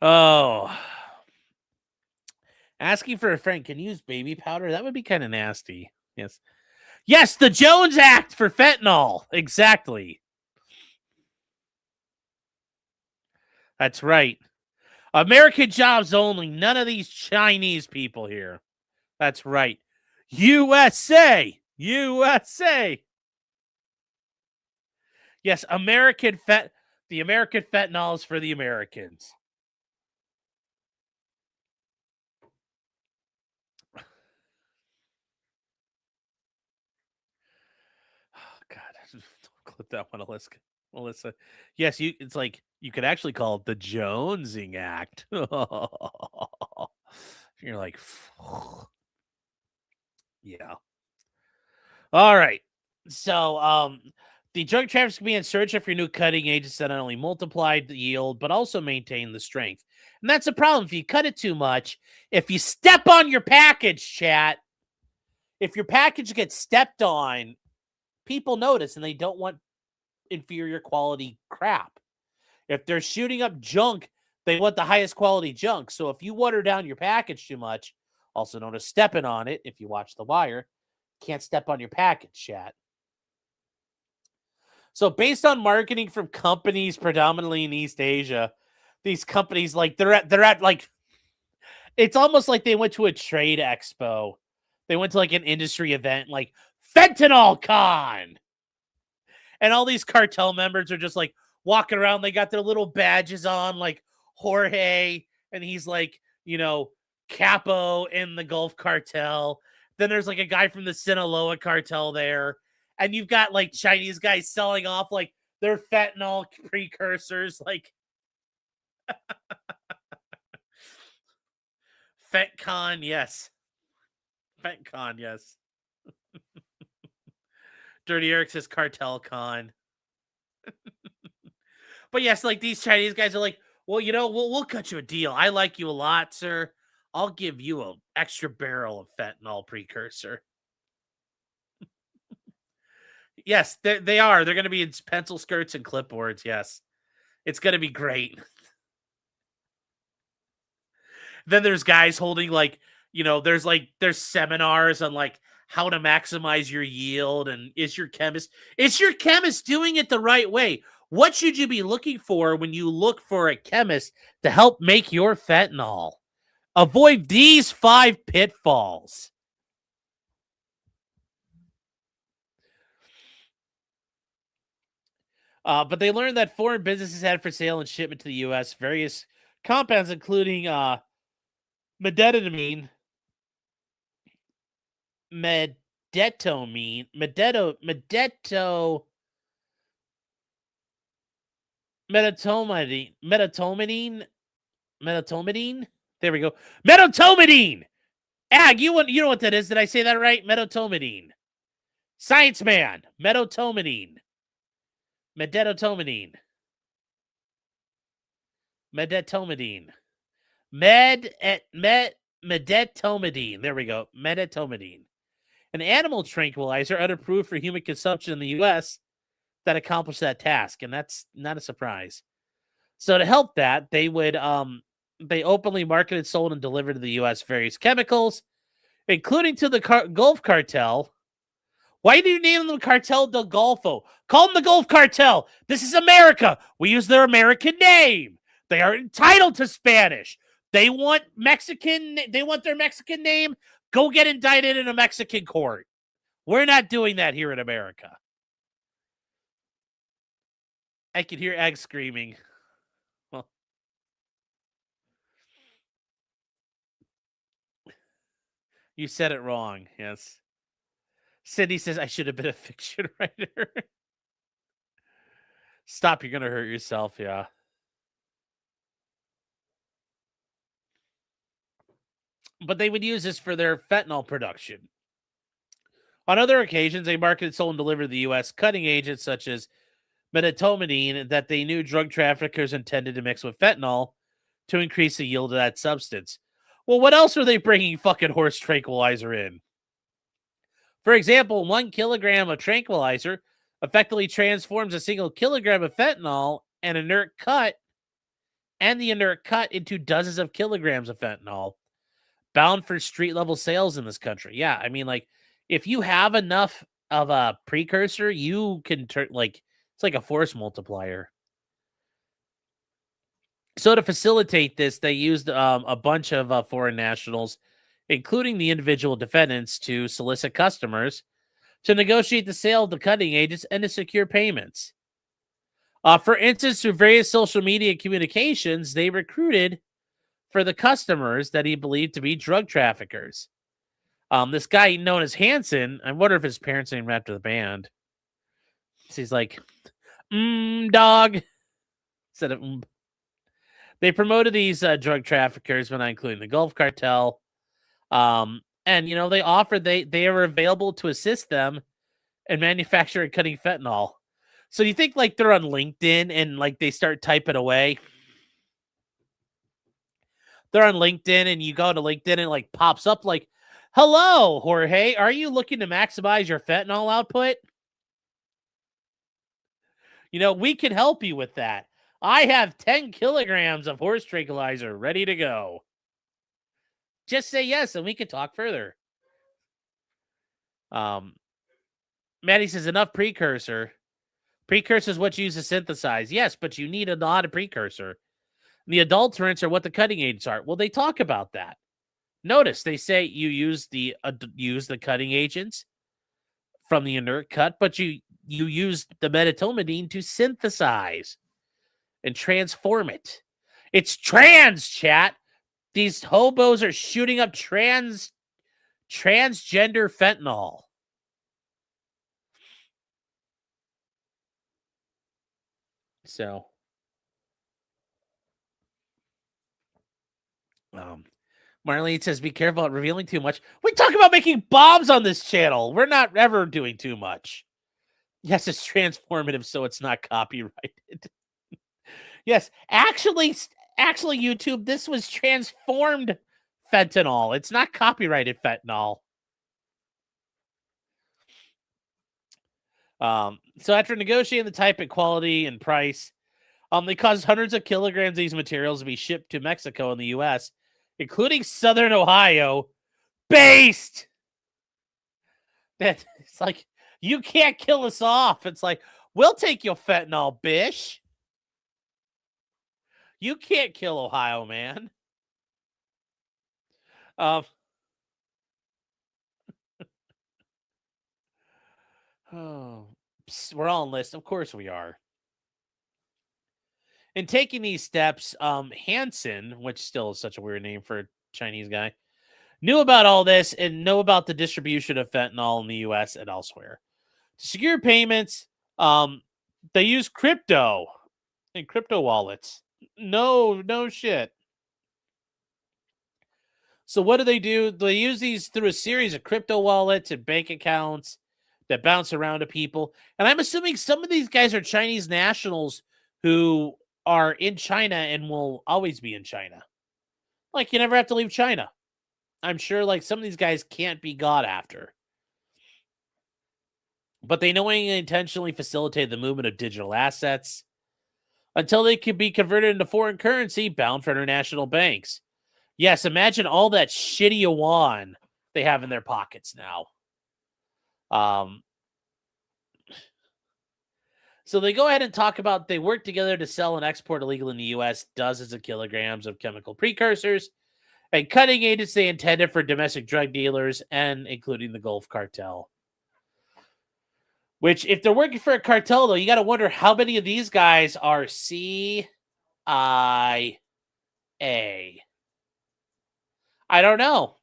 Oh. Asking for a friend can use baby powder? That would be kind of nasty. Yes. Yes, the Jones Act for fentanyl. Exactly. That's right. American jobs only. None of these Chinese people here. That's right. USA. USA. Yes, the American fentanyl is for the Americans. Oh God. Don't clip that one, Melissa. Yes, it's like you could actually call it the Jonesing Act. You're like, yeah. All right. So, the drug traffickers can be in search for new cutting agents that not only multiply the yield, but also maintain the strength. And that's a problem. If you cut it too much, if you step on your package, chat, if your package gets stepped on, people notice and they don't want inferior quality crap. If they're shooting up junk, they want the highest quality junk. So if you water down your package too much, also known as stepping on it, if you watch The Wire, can't step on your package, chat. So based on marketing from companies predominantly in East Asia, these companies they're at like it's almost like they went to a trade expo. They went to like an industry event like Fentanyl Con. And all these cartel members are just like walking around. They got their little badges on, like Jorge, and he's like, Capo in the Gulf Cartel. Then there's like a guy from the Sinaloa cartel there. And you've got like Chinese guys selling off like their fentanyl precursors, like FentCon, yes. FentCon, yes. Dirty Eric says Cartel Con. But yes, like these Chinese guys are like, well, we'll cut you a deal. I like you a lot, sir. I'll give you an extra barrel of fentanyl precursor. Yes, they are. They're going to be in pencil skirts and clipboards. Yes. It's going to be great. Then there's guys holding there's seminars on like how to maximize your yield and is your chemist doing it the right way? What should you be looking for when you look for a chemist to help make your fentanyl? Avoid these 5 pitfalls. But they learned that foreign businesses had for sale and shipment to the U.S. various compounds, including medetomine, medetomidine. There we go. Medetomidine. Ag, you know what that is? Did I say that right? Medetomidine. Science man. Medetomidine. Medetomidine. Medetomidine. Medetomidine. There we go. Medetomidine. An animal tranquilizer unapproved for human consumption in the U.S. that accomplished that task, and that's not a surprise. So to help that, they would they openly marketed, sold, and delivered to the U.S. various chemicals, including to the Gulf Cartel. Why do you name them Cartel del Golfo? Call them the Gulf Cartel. This is America. We use their American name. They are entitled to Spanish. They want their Mexican name. Go get indicted in a Mexican court. We're not doing that here in America. I can hear Egg screaming. Well, you said it wrong. Yes. Cindy says, I should have been a fiction writer. Stop, you're going to hurt yourself. Yeah. But they would use this for their fentanyl production. On other occasions, they marketed, sold, and delivered to the U.S. cutting agents such as medetomidine that they knew drug traffickers intended to mix with fentanyl to increase the yield of that substance. Well, what else are they bringing fucking horse tranquilizer in? For example, 1 kilogram of tranquilizer effectively transforms a single kilogram of fentanyl and the inert cut into dozens of kilograms of fentanyl bound for street level sales in this country. Yeah, I mean, like, if you have enough of a precursor, you can turn, like, it's like a force multiplier. So to facilitate this, they used a bunch of foreign nationals, including the individual defendants, to solicit customers to negotiate the sale of the cutting agents and to secure payments. For instance, through various social media communications, they recruited for the customers that he believed to be drug traffickers. This guy known as Hanson, I wonder if his parents named after the band. So he's like, dog. Instead of, They promoted these drug traffickers, but not including the Gulf Cartel. And, they offered, they were available to assist them in manufacturing and cutting fentanyl. So you think, like, they're on LinkedIn and, like, they start typing away? They're on LinkedIn and you go to LinkedIn and it, like, pops up like, hello, Jorge, are you looking to maximize your fentanyl output? We can help you with that. I have 10 kilograms of horse tranquilizer ready to go. Just say yes and we can talk further. Maddie says enough precursor. Precursor is what you use to synthesize. Yes, but you need a lot of precursor. The adulterants are what the cutting agents are. Well, they talk about that. Notice they say you use the cutting agents from the inert cut, but you use the medetomidine to synthesize and transform it. It's trans, chat. These hobos are shooting up transgender fentanyl. So, Marlene says, be careful about revealing too much. We talk about making bombs on this channel. We're not ever doing too much. Yes, it's transformative, so it's not copyrighted. Yes, actually, YouTube, this was transformed fentanyl. It's not copyrighted fentanyl. So after negotiating the type and quality and price, they caused hundreds of kilograms of these materials to be shipped to Mexico and the U.S., including Southern Ohio, based. That it's like, you can't kill us off. It's like, we'll take your fentanyl, bish. You can't kill Ohio, man. We're all on list. Of course we are. In taking these steps, Hansen, which still is such a weird name for a Chinese guy, knew about all this and know about the distribution of fentanyl in the U.S. and elsewhere. To secure payments, they use crypto and crypto wallets. No shit. So what do? They use these through a series of crypto wallets and bank accounts that bounce around to people. And I'm assuming some of these guys are Chinese nationals who are in China and will always be in China. Like, you never have to leave China. I'm sure, like, some of these guys can't be got after. But they knowingly intentionally facilitate the movement of digital assets until they can be converted into foreign currency bound for international banks. Yes, imagine all that shitty yuan they have in their pockets now. So they go ahead and talk about they work together to sell and export illegally in the U.S. dozens of kilograms of chemical precursors and cutting agents they intended for domestic drug dealers and including the Gulf Cartel. Which, if they're working for a cartel, though, you got to wonder how many of these guys are CIA. I don't know.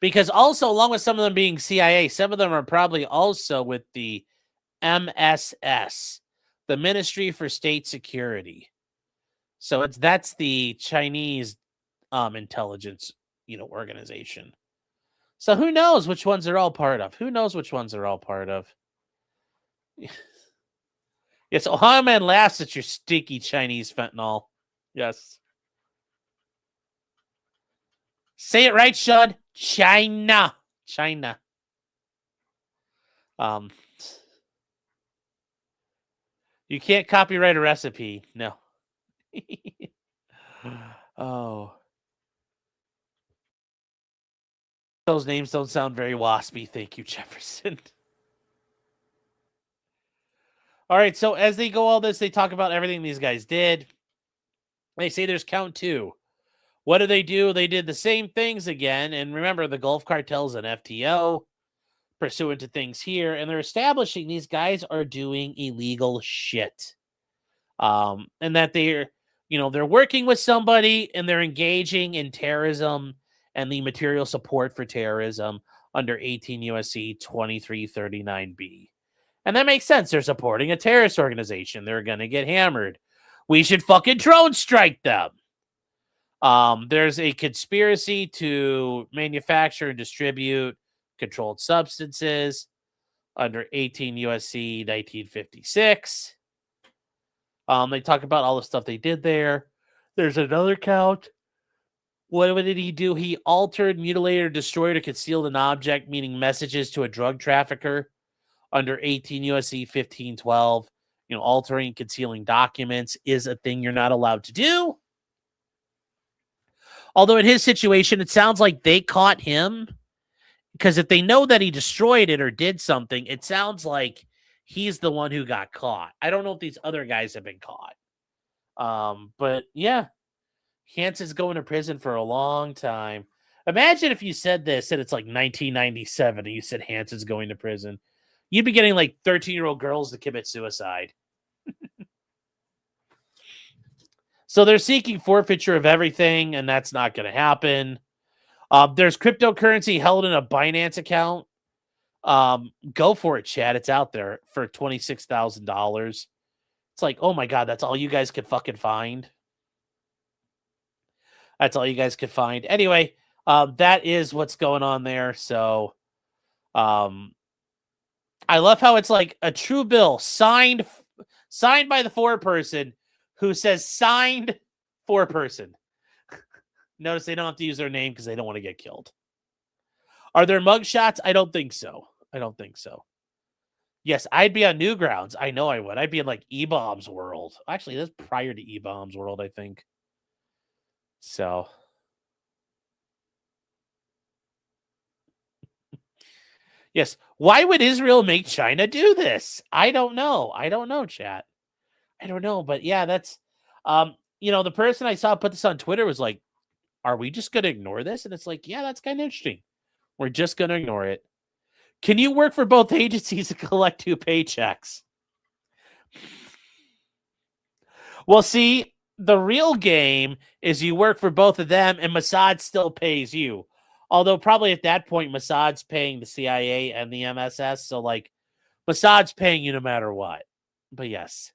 Because also, along with some of them being CIA, some of them are probably also with the MSS, the Ministry for State Security. So that's the Chinese intelligence, organization. So who knows which ones they're all part of? Yes, Ohio man laughs at your stinky Chinese fentanyl. Yes. Say it right, Sean. China. China. You can't copyright a recipe. No. Oh. Those names don't sound very waspy. Thank you, Jefferson. All right, so as they go all this, they talk about everything these guys did. They say there's count 2. What do? They did the same things again. And remember, the Gulf cartel's an FTO pursuant to things here, and they're establishing these guys are doing illegal shit. And that they're working with somebody and they're engaging in terrorism and the material support for terrorism under 18 USC 2339B. And that makes sense. They're supporting a terrorist organization. They're going to get hammered. We should fucking drone strike them. There's a conspiracy to manufacture and distribute controlled substances under 18 USC 1956. They talk about all the stuff they did there. There's another count. What did he do? He altered, mutilated, or destroyed or concealed an object, meaning messages to a drug trafficker under 18 USC 1512. Altering, concealing documents is a thing you're not allowed to do. Although in his situation, it sounds like they caught him because if they know that he destroyed it or did something, it sounds like he's the one who got caught. I don't know if these other guys have been caught. But yeah, Hanson's going to prison for a long time. Imagine if you said this and it's like 1997 and you said Hanson's going to prison. You'd be getting like 13-year-old girls to commit suicide. So they're seeking forfeiture of everything, and that's not going to happen. There's cryptocurrency held in a Binance account. Go for it, Chad. It's out there for $26,000. It's like, oh my God, that's all you guys could fucking find. That's all you guys could find. Anyway, that is what's going on there. So, I love how it's like a true bill signed by the foreperson who says signed foreperson. Notice they don't have to use their name because they don't want to get killed. Are there mugshots? I don't think so. Yes, I'd be on Newgrounds. I know I would. I'd be in like E-Bombs World. Actually, that's prior to E-Bombs World, I think. So. Yes. Why would Israel make China do this? I don't know, chat. I don't know. But yeah, that's, the person I saw put this on Twitter was like, are we just going to ignore this? And it's like, yeah, that's kind of interesting. We're just going to ignore it. Can you work for both agencies and collect 2 paychecks? Well, see, the real game is you work for both of them and Mossad still pays you. Although probably at that point, Mossad's paying the CIA and the MSS. So like Mossad's paying you no matter what. But yes.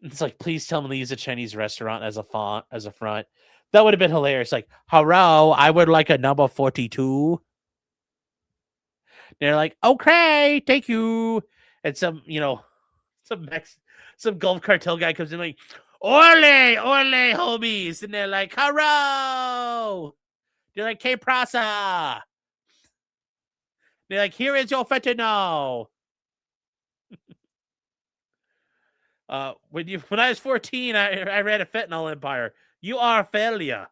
It's like, please tell me to use a Chinese restaurant as a front. That would have been hilarious. Like, hello, I would like a number 42. They're like, okay, thank you. And some Gulf cartel guy comes in like, ole, homies. And they're like, hello. They're like, que prasa. They're like, here is your fentanyl. When I was 14, I ran a fentanyl empire. You are a failure.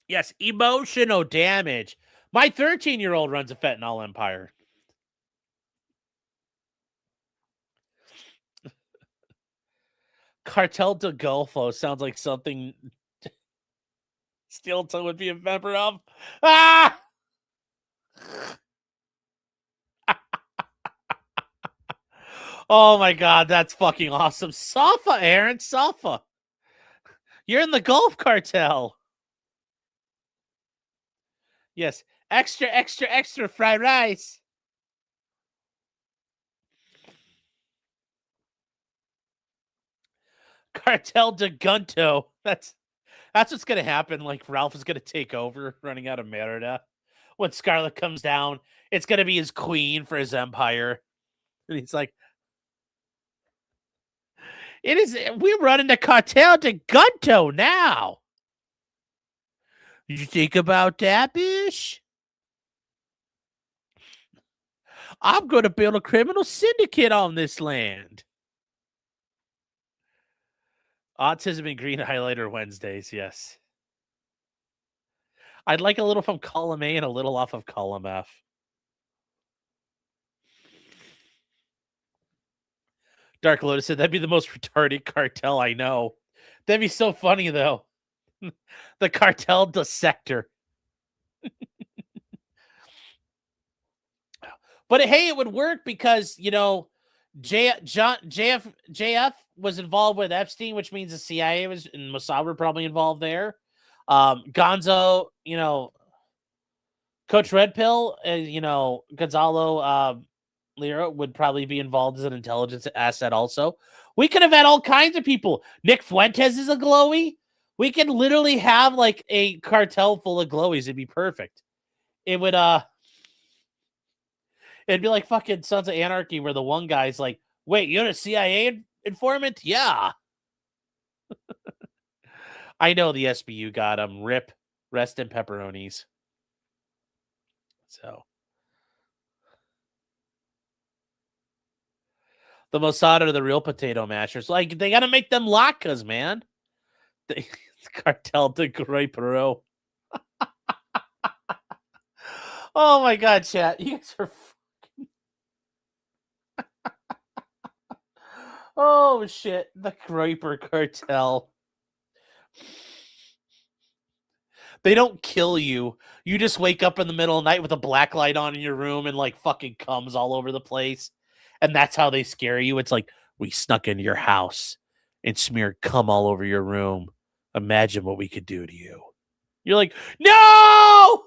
Yes, emotional damage. My 13-year-old runs a fentanyl empire. Cartel de Golfo sounds like something Steelton would be a member of. Ah! Oh my God, that's fucking awesome. Safa, Aaron, Safa. You're in the Gulf cartel. Yes. Extra, extra, extra fried rice. Cartel de Gunto. That's what's going to happen. Like, Ralph is going to take over running out of Merida. When Scarlet comes down, it's going to be his queen for his empire. And he's like, It is. We're running the cartel to Gunto now. Did you think about that, Bish? I'm going to build a criminal syndicate on this land. Autism and Green Highlighter Wednesdays, yes. I'd like a little from column A and a little off of column F. Dark Lotus said that'd be the most retarded cartel I know. That'd be so funny though. The cartel dissector. But hey, it would work because JF was involved with Epstein, which means the CIA was and Mossad were probably involved there. Gonzo, Coach Red Pill, Gonzalo Lira would probably be involved as an intelligence asset also. We could have had all kinds of people. Nick Fuentes is a glowy. We could literally have like a cartel full of glowies. It'd be perfect. It would it'd be like fucking Sons of Anarchy where the one guy's like, wait, you're a CIA informant? Yeah. I know the SBU got him. Rip. Rest in pepperonis. So the Mossad are the real potato mashers. Like, they got to make them latkes, man. The cartel de Grey-Perot. Oh, my God, chat. You guys are oh, shit. The Graper cartel. They don't kill you. You just wake up in the middle of the night with a black light on in your room and, like, fucking comes all over the place. And that's how they scare you. It's like, we snuck into your house and smeared cum all over your room. Imagine what we could do to you. You're like, no!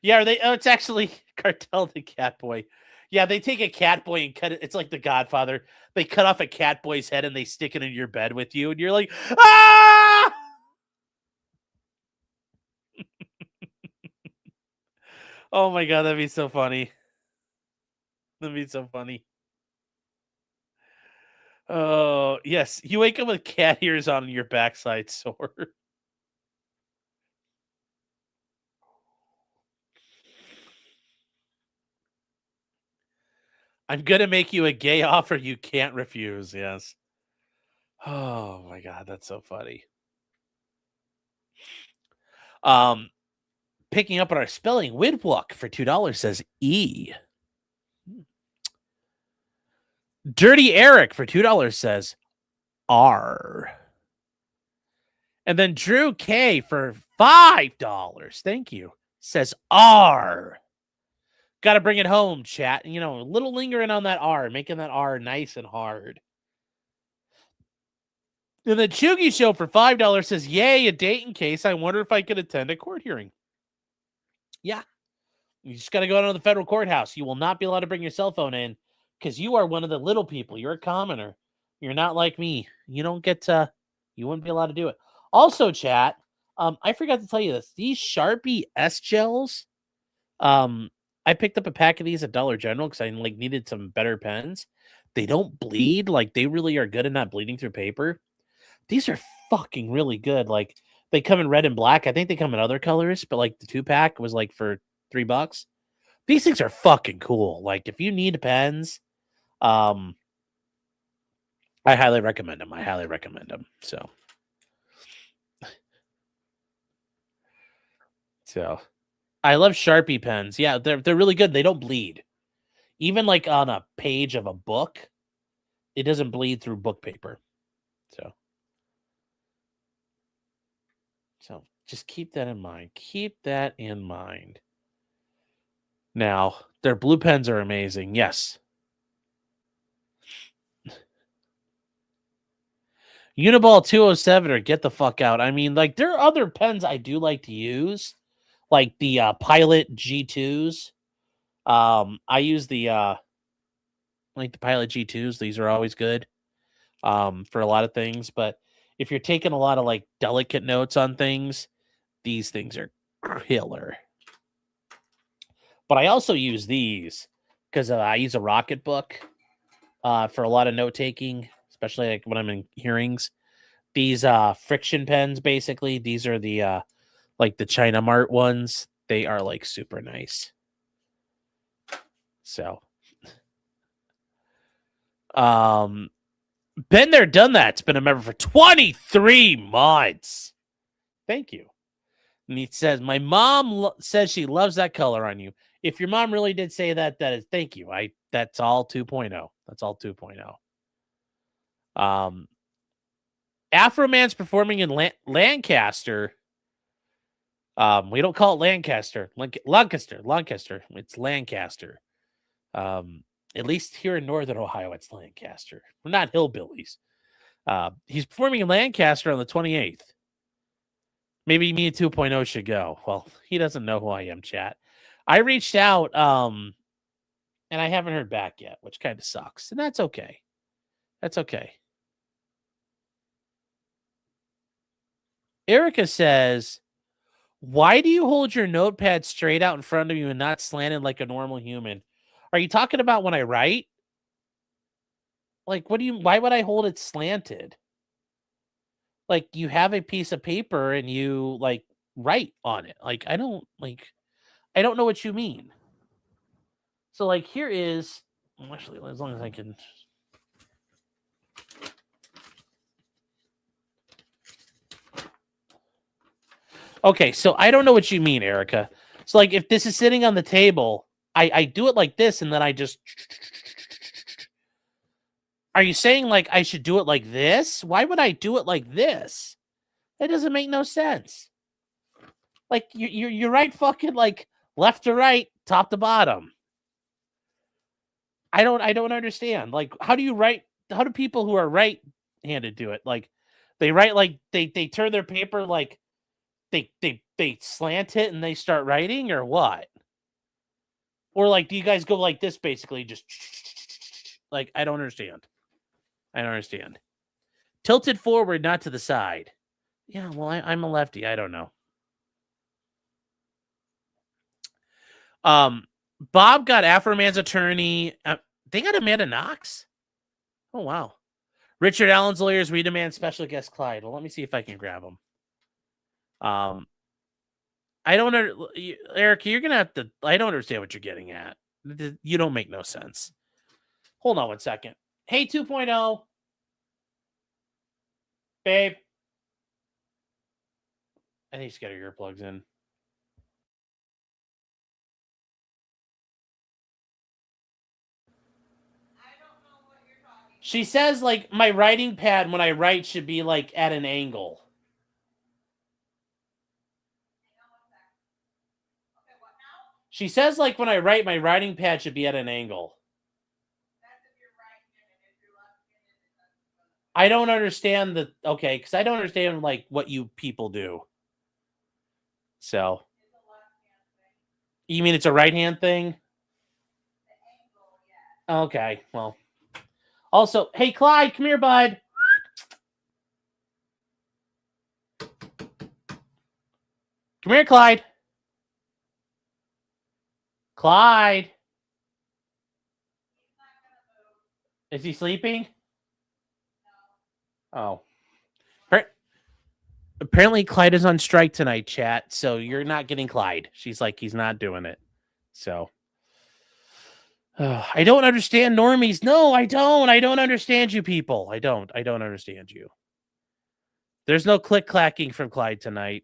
Yeah, it's actually Cartel the Catboy. Yeah, they take a Catboy and cut it. It's like The Godfather. They cut off a Catboy's head and they stick it in your bed with you. And you're like, ah! Oh my God, that'd be so funny. That'd be so funny. Oh, yes. You wake up with cat ears on your backside sore. I'm going to make you a gay offer you can't refuse. Yes. Oh my God, that's so funny. Picking up on our spelling, Widwalk for $2 says E. Dirty Eric for $2 says R. And then Drew K for $5, thank you, says R. Got to bring it home, chat. A little lingering on that R, making that R nice and hard. And the Chugi Show for $5 says, yay, a date in case. I wonder if I could attend a court hearing. Yeah. You just got to go down to the federal courthouse. You will not be allowed to bring your cell phone in because you are one of the little people. You're a commoner. You're not like me. You don't get to, you wouldn't be allowed to do it. Also, chat, I forgot to tell you this. These Sharpie S gels, I picked up a pack of these at Dollar General because I needed some better pens. They don't bleed. Like, they really are good at not bleeding through paper. These are fucking really good. Like, they come in red and black. I think they come in other colors, but like the 2-pack was like for $3. These things are fucking cool. Like, if you need pens, I highly recommend them. So I love Sharpie pens. Yeah, they're really good. They don't bleed. Even like on a page of a book, it doesn't bleed through book paper. So just keep that in mind. Now, their blue pens are amazing. Yes. Uniball 207 or get the fuck out. I mean, like, there are other pens I do like to use, like the Pilot G2s. I use the Pilot G2s. These are always good for a lot of things. But if you're taking a lot of like delicate notes on things, these things are killer. But I also use these because I use a Rocket Book. for a lot of note taking, especially like when I'm in hearings. These friction pens, basically, these are the like the China Mart ones. They are like super nice. So, been there, done that. It's been a member for 23 months. Thank you. And he says, my mom says she loves that color on you. If your mom really did say that, that is thank you. That's all 2.0. That's all 2.0. Afro Man's performing in Lancaster. We don't call it Lancaster. Lancaster. It's Lancaster. At least here in Northern Ohio, it's Lancaster. We're not hillbillies. He's performing in Lancaster on the 28th. Maybe me and 2.0 should go. Well, he doesn't know who I am, chat. I reached out, and I haven't heard back yet, which kind of sucks. And that's okay. That's okay. Erica says, why do you hold your notepad straight out in front of you and not slanted like a normal human? Are you talking about when I write? Like, why would I hold it slanted? Like, you have a piece of paper and you like write on it. Like, I don't know what you mean. So like here is actually, as long as I can. Okay, so I don't know what you mean, Erica. So like if this is sitting on the table, I do it like this and then I just. Are you saying like I should do it like this? Why would I do it like this? That doesn't make no sense. Like you write fucking like left to right, top to bottom. I don't understand. Like how do you write? How do people who are right-handed do it? Like they write like they turn their paper like they slant it and they start writing or what? Or like do you guys go like this basically just like I don't understand. I don't understand. Tilted forward, not to the side. Yeah, well, I'm a lefty. I don't know. Bob got Afro Man's attorney. They got Amanda Knox. Oh wow. Richard Allen's lawyers read a man special guest Clyde. Well, let me see if I can grab him. I don't know, Eric. You're gonna have to. I don't understand what you're getting at. You don't make no sense. Hold on 1 second. Hey, 2.0. Babe. I think she's got her earplugs in. She says, like, my writing pad when I write should be, like, at an angle. She says, like, when I write, my writing pad should be at an angle. I don't understand the... Okay, because I don't understand, like, what you people do. So... You mean it's a right-hand thing? Okay, well... Also, hey, Clyde, come here, bud. Come here, Clyde. Clyde. Is he sleeping? Oh. Apparently, Clyde is on strike tonight, chat. So you're not getting Clyde. She's like, he's not doing it. So... I don't understand normies. No, I don't. I don't understand you people. I don't understand you. There's no click-clacking from Clyde tonight.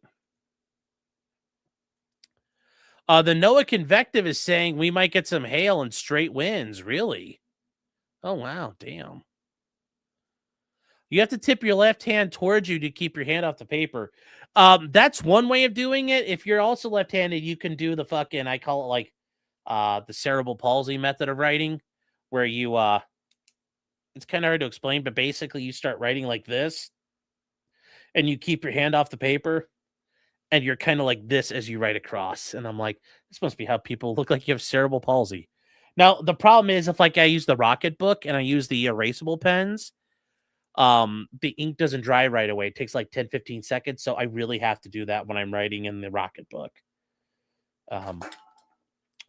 The NOAA Convective is saying we might get some hail and straight winds. Really? Oh, wow. Damn. You have to tip your left hand towards you to keep your hand off the paper. That's one way of doing it. If you're also left-handed, you can do the fucking, I call it like the cerebral palsy method of writing, where you it's kind of hard to explain, but basically you start writing like this and you keep your hand off the paper and you're kind of like this as you write across. And I'm like, this must be how people look like you have cerebral palsy. Now, the problem is if like I use the Rocket Book and I use the erasable pens, the ink doesn't dry right away. It takes like 10-15 seconds. So I really have to do that when I'm writing in the Rocket Book.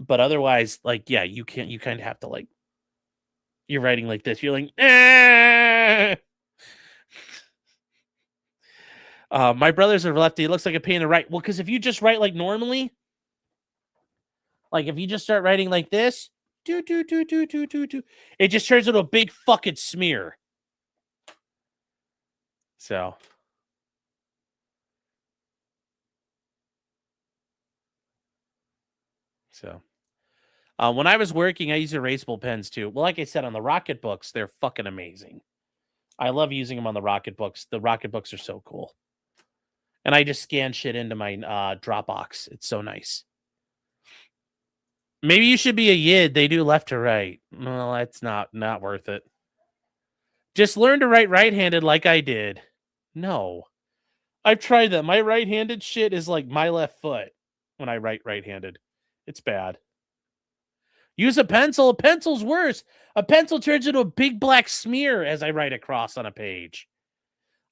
But otherwise, like, yeah, you kind of have to like, You're writing like this. You're like, eh. My brother's a lefty. It looks like a pain to write. Well, because if you just write like normally, like if you just start writing like this, it just turns into a big fucking smear. So. When I was working, I used erasable pens too. Well, like I said, on the Rocket books, they're fucking amazing. I love using them on the Rocket books. The Rocket books are so cool. And I just scan shit into my Dropbox. It's so nice. Maybe you should be a Yid. They do left to right. Well, that's not worth it. Just learn to write right-handed like I did. No. I've tried that. My right-handed shit is like my left foot when I write right-handed. It's bad. Use a pencil. A pencil's worse. A pencil turns into a big black smear as I write across on a page.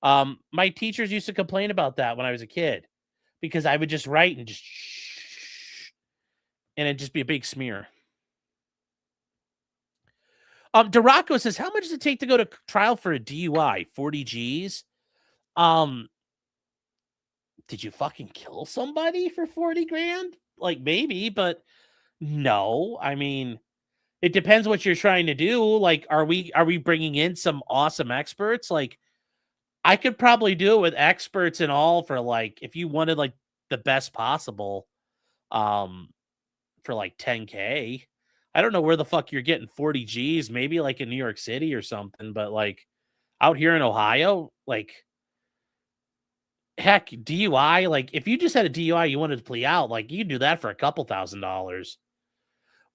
My teachers used to complain about that when I was a kid because I would just write and it'd just be a big smear. Duraco says, how much does it take to go to trial for a DUI? 40 G's? Did you fucking kill somebody for 40 grand? Like maybe, but no. I mean, it depends what you're trying to do. Like, are we bringing in some awesome experts? Like, I could probably do it with experts and all for like, if you wanted like the best possible, for like 10K. I don't know where the fuck you're getting 40 G's, maybe like in New York City or something, but like out here in Ohio, like heck, DUI, like if you just had a DUI, you wanted to plea out, like you could do that for a couple $1,000s.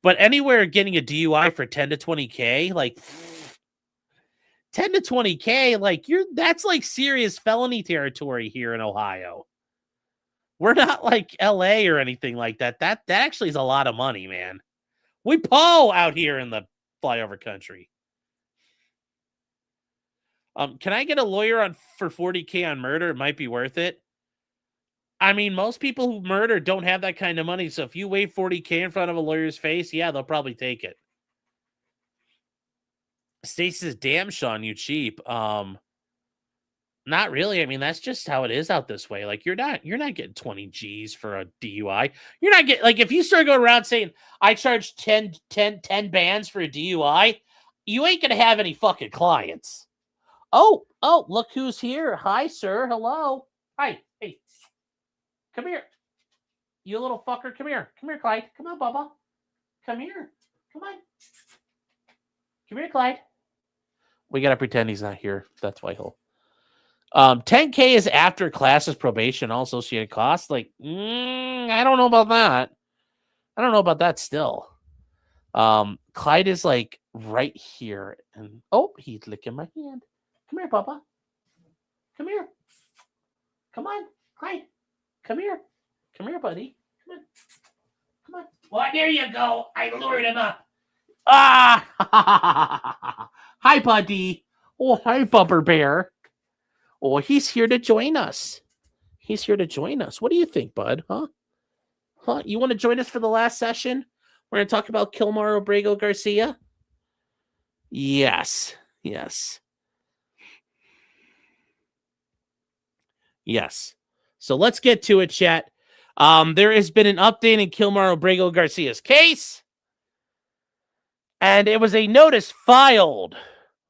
But anywhere getting a DUI for 10 to 20K, like 10 to 20K, like that's like serious felony territory here in Ohio. We're not like LA or anything like that. That actually is a lot of money, man. We po out here in the flyover country. Can I get a lawyer for 40K on murder? It might be worth it. I mean, most people who murder don't have that kind of money. So if you wave 40K in front of a lawyer's face, yeah, they'll probably take it. Stace says, damn, Sean, you cheap. Not really. I mean, that's just how it is out this way. Like you're not getting 20 G's for a DUI. You're not getting, like, if you start going around saying I charge 10 bands for a DUI, you ain't gonna have any fucking clients. Oh, look who's here. Hi, sir. Hello. Hi. Hey. Come here. You little fucker. Come here. Come here, Clyde. Come on, Bubba. Come here. Come on. Come here, Clyde. We gotta pretend he's not here. That's why he'll 10K is after classes, probation, all associated costs. Like, I don't know about that. I don't know about that still. Clyde is like right here. And he's licking my hand. Come here, Papa. Come here. Come on, Clyde. Come here. Come here, buddy. Come on. Come on. Well, there you go. I lured him up. Ah! Hi, buddy. Oh, hi, Bubber Bear. Oh, he's here to join us. He's here to join us. What do you think, bud? Huh? You want to join us for the last session? We're going to talk about Kilmar Obrego Garcia? Yes. So let's get to it, chat. There has been an update in Kilmar Obrego Garcia's case. And it was a notice filed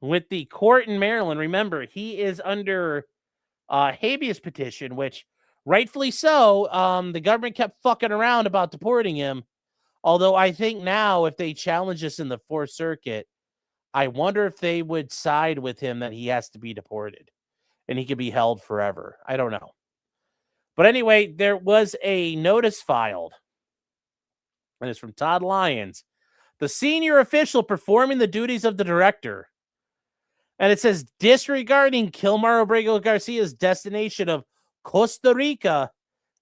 with the court in Maryland. Remember, he is under habeas petition, which rightfully so. The government kept fucking around about deporting him. Although I think now if they challenge this in the Fourth Circuit, I wonder if they would side with him that he has to be deported and he could be held forever. I don't know. But anyway, there was a notice filed. And it's from Todd Lyons, the senior official performing the duties of the director. And it says, disregarding Kilmar Obrego Garcia's destination of Costa Rica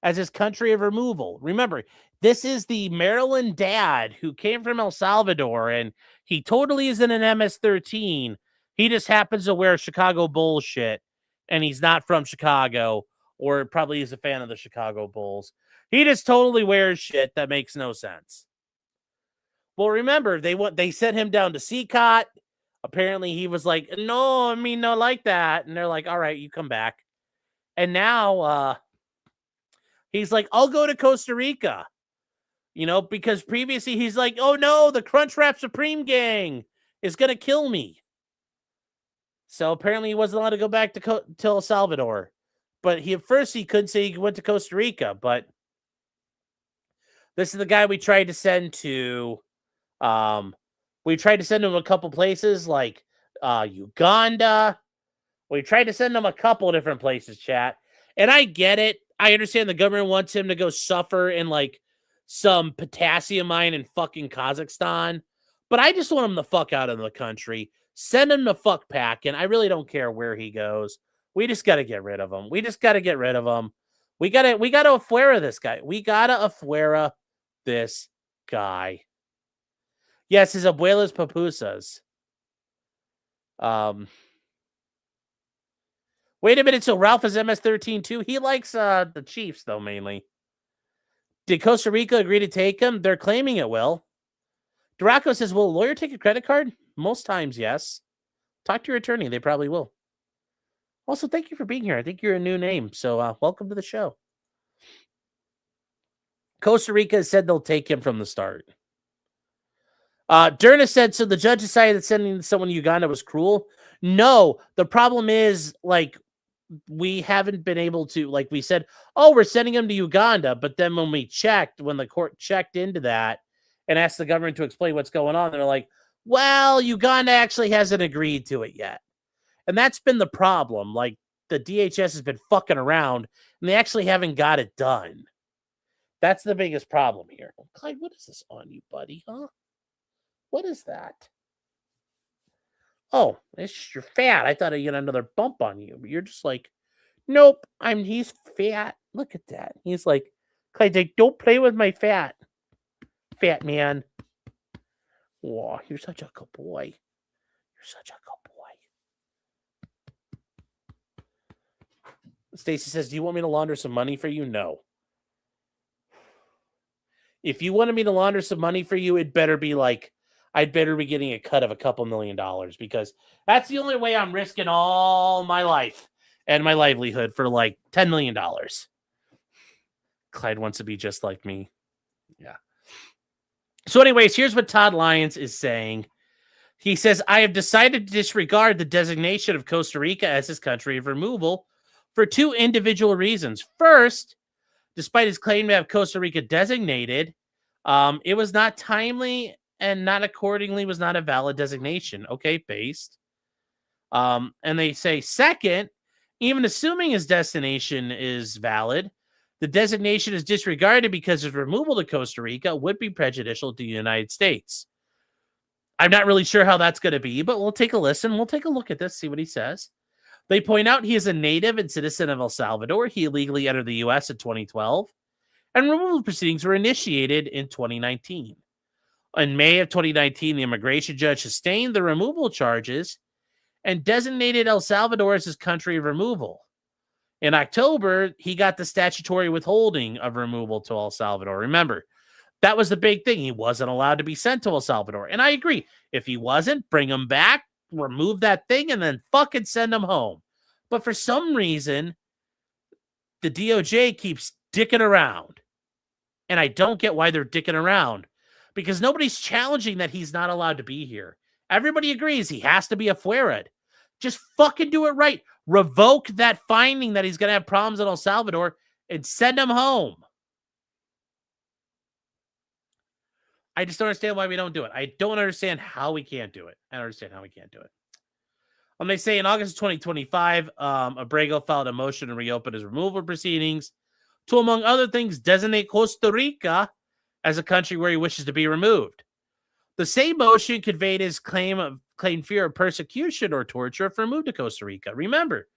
as his country of removal. Remember, this is the Maryland dad who came from El Salvador, and he totally isn't an MS-13. He just happens to wear Chicago Bulls shit, and he's not from Chicago, or probably is a fan of the Chicago Bulls. He just totally wears shit that makes no sense. Well, remember, they sent him down to CCOT. Apparently, he was like, no, I mean, no, like that. And they're like, all right, you come back. And now he's like, I'll go to Costa Rica. Because previously he's like, oh no, the Crunchwrap Supreme gang is going to kill me. So apparently he wasn't allowed to go back to El Salvador. But at first he couldn't say he went to Costa Rica. But this is the guy we tried to send to. We tried to send him a couple places like Uganda. We tried to send him a couple different places, chat. And I get it. I understand the government wants him to go suffer in like some potassium mine in fucking Kazakhstan. But I just want him the fuck out of the country. Send him the fuck packing. I really don't care where he goes. We just got to get rid of him. We just got to get rid of him. We got to afuera this guy. We got to afuera this guy. Yes, his abuela's pupusas. Wait a minute. So Ralph is MS-13 too? He likes the Chiefs, though, mainly. Did Costa Rica agree to take him? They're claiming it will. Duraco says, will a lawyer take a credit card? Most times, yes. Talk to your attorney. They probably will. Also, thank you for being here. I think you're a new name, so welcome to the show. Costa Rica said they'll take him from the start. Derna said, so the judge decided that sending someone to Uganda was cruel? No, the problem is, like, we haven't been able to, like we said, oh, we're sending him to Uganda. But then when the court checked into that and asked the government to explain what's going on, they're like, well, Uganda actually hasn't agreed to it yet. And that's been the problem. Like, the DHS has been fucking around and they actually haven't got it done. That's the biggest problem here. Oh, Clyde, what is this on you, buddy? Huh? What is that? Oh, you're fat. I thought I'd get another bump on you, but you're just like, nope, he's fat. Look at that. He's like, Clyde's like, don't play with my fat man. Whoa, you're such a good boy. You're such a good boy. Stacy says, do you want me to launder some money for you? No. If you wanted me to launder some money for you, it better be like, I'd better be getting a cut of a couple $1 million, because that's the only way I'm risking all my life and my livelihood for like $10 million. Clyde wants to be just like me. Yeah. So anyways, here's what Todd Lyons is saying. He says, I have decided to disregard the designation of Costa Rica as his country of removal for two individual reasons. First, despite his claim to have Costa Rica designated, it was not timely and not accordingly was not a valid designation. Okay, based. And they say, second, even assuming his destination is valid, the designation is disregarded because his removal to Costa Rica would be prejudicial to the United States. I'm not really sure how that's going to be, but we'll take a listen. We'll take a look at this, see what he says. They point out he is a native and citizen of El Salvador. He illegally entered the U.S. in 2012, and removal proceedings were initiated in 2019. In May of 2019, the immigration judge sustained the removal charges and designated El Salvador as his country of removal. In October, he got the statutory withholding of removal to El Salvador. Remember, that was the big thing. He wasn't allowed to be sent to El Salvador. And I agree. If he wasn't, bring him back, remove that thing, and then fucking send him home. But for some reason, the DOJ keeps dicking around. And I don't get why they're dicking around. Because nobody's challenging that he's not allowed to be here. Everybody agrees he has to be afuera. Just fucking do it right. Revoke that finding that he's going to have problems in El Salvador and send him home. I just don't understand why we don't do it. I don't understand how we can't do it. I don't understand how we can't do it. They say in August of 2025, Abrego filed a motion to reopen his removal proceedings to, among other things, designate Costa Rica as a country where he wishes to be removed. The same motion conveyed his claim fear of persecution or torture if removed to Costa Rica. Remember,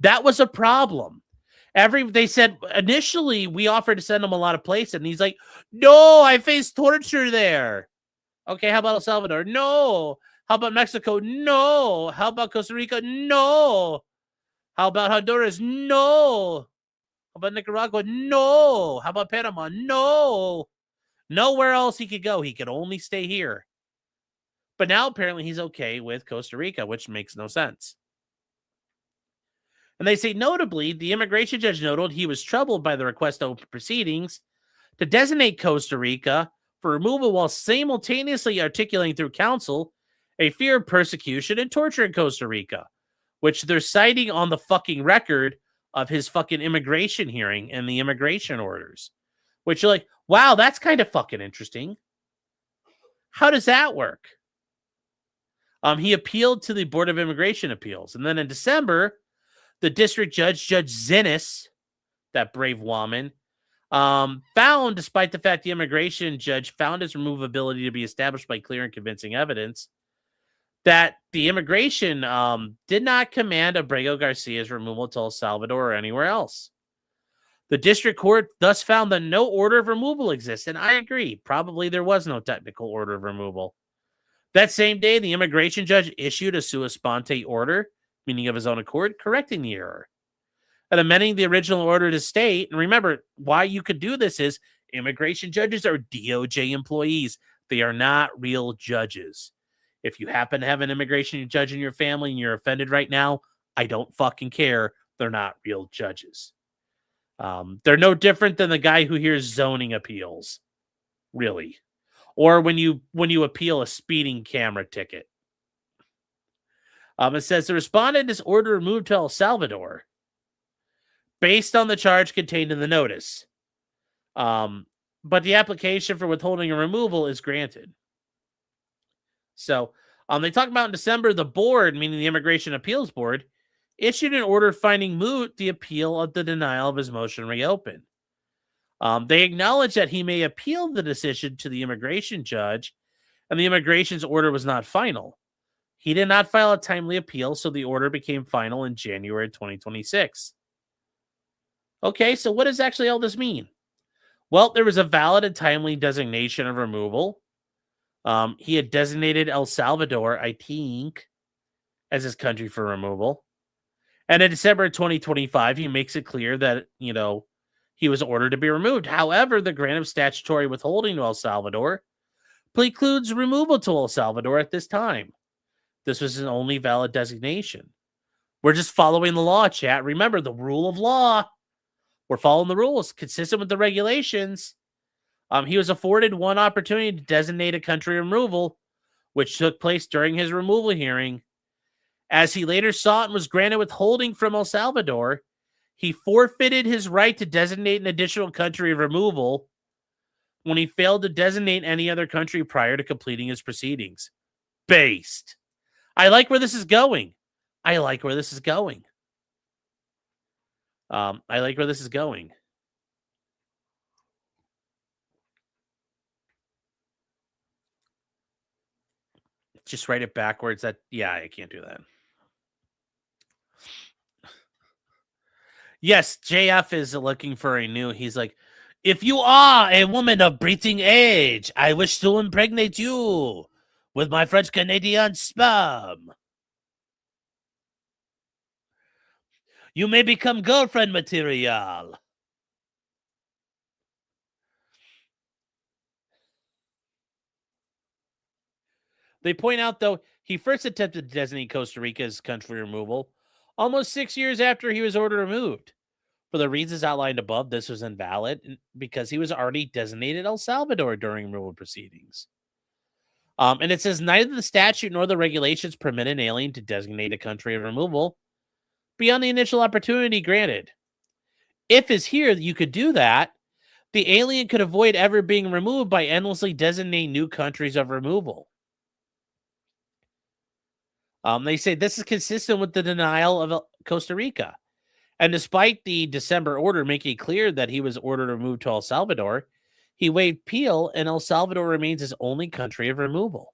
that was a problem. They said initially we offered to send him a lot of places, and he's like, no, I face torture there. Okay, how about El Salvador? No. How about Mexico? No. How about Costa Rica? No. How about Honduras? No. How about Nicaragua? No. How about Panama? No. Nowhere else he could go. He could only stay here. But now apparently he's okay with Costa Rica, which makes no sense. And they say, notably, the immigration judge noted he was troubled by the request to open proceedings to designate Costa Rica for removal while simultaneously articulating through counsel a fear of persecution and torture in Costa Rica, which they're citing on the fucking record of his fucking immigration hearing and the immigration orders, which you're like, wow, that's kind of fucking interesting. How does that work? He appealed to the Board of Immigration Appeals. And then in December, the district judge, Judge Zinnis, that brave woman, found, despite the fact the immigration judge found his removability to be established by clear and convincing evidence, that the immigration did not command Abrego Garcia's removal to El Salvador or anywhere else. The district court thus found that no order of removal exists, and I agree. Probably there was no technical order of removal. That same day, the immigration judge issued a sua sponte order, meaning of his own accord, correcting the error and amending the original order to state. And remember, why you could do this is immigration judges are DOJ employees. They are not real judges. If you happen to have an immigration judge in your family and you're offended right now, I don't fucking care. They're not real judges. They're no different than the guy who hears zoning appeals, really. Or when you appeal a speeding camera ticket. It says the respondent is ordered removed to El Salvador based on the charge contained in the notice. But the application for withholding a removal is granted. So they talk about in December, the board, meaning the Immigration Appeals Board, issued an order finding moot the appeal of the denial of his motion to reopen. They acknowledge that he may appeal the decision to the immigration judge, and the immigration's order was not final. He did not file a timely appeal, so the order became final in January 2026. Okay, so what does actually all this mean? Well, there was a valid and timely designation of removal. He had designated El Salvador, I think, as his country for removal. And in December 2025, he makes it clear that, he was ordered to be removed. However, the grant of statutory withholding to El Salvador precludes removal to El Salvador at this time. This was his only valid designation. We're just following the law, chat. Remember, the rule of law. We're following the rules, consistent with the regulations. He was afforded one opportunity to designate a country removal, which took place during his removal hearing. As he later sought and was granted withholding from El Salvador, he forfeited his right to designate an additional country of removal when he failed to designate any other country prior to completing his proceedings. Based. I like where this is going. I like where this is going. Just write it backwards. I can't do that. Yes, JF is looking for a new. He's like, if you are a woman of breathing age, I wish to impregnate you with my French Canadian sperm. You may become girlfriend material. They point out, though, he first attempted to designate Costa Rica as country removal almost 6 years after he was ordered removed. For the reasons outlined above, this was invalid because he was already designated El Salvador during removal proceedings. And it says neither the statute nor the regulations permit an alien to designate a country of removal beyond the initial opportunity granted. If is here, you could do that. The alien could avoid ever being removed by endlessly designating new countries of removal. They say this is consistent with the denial of Costa Rica. And despite the December order making it clear that he was ordered removed to El Salvador, he waived appeal, and El Salvador remains his only country of removal.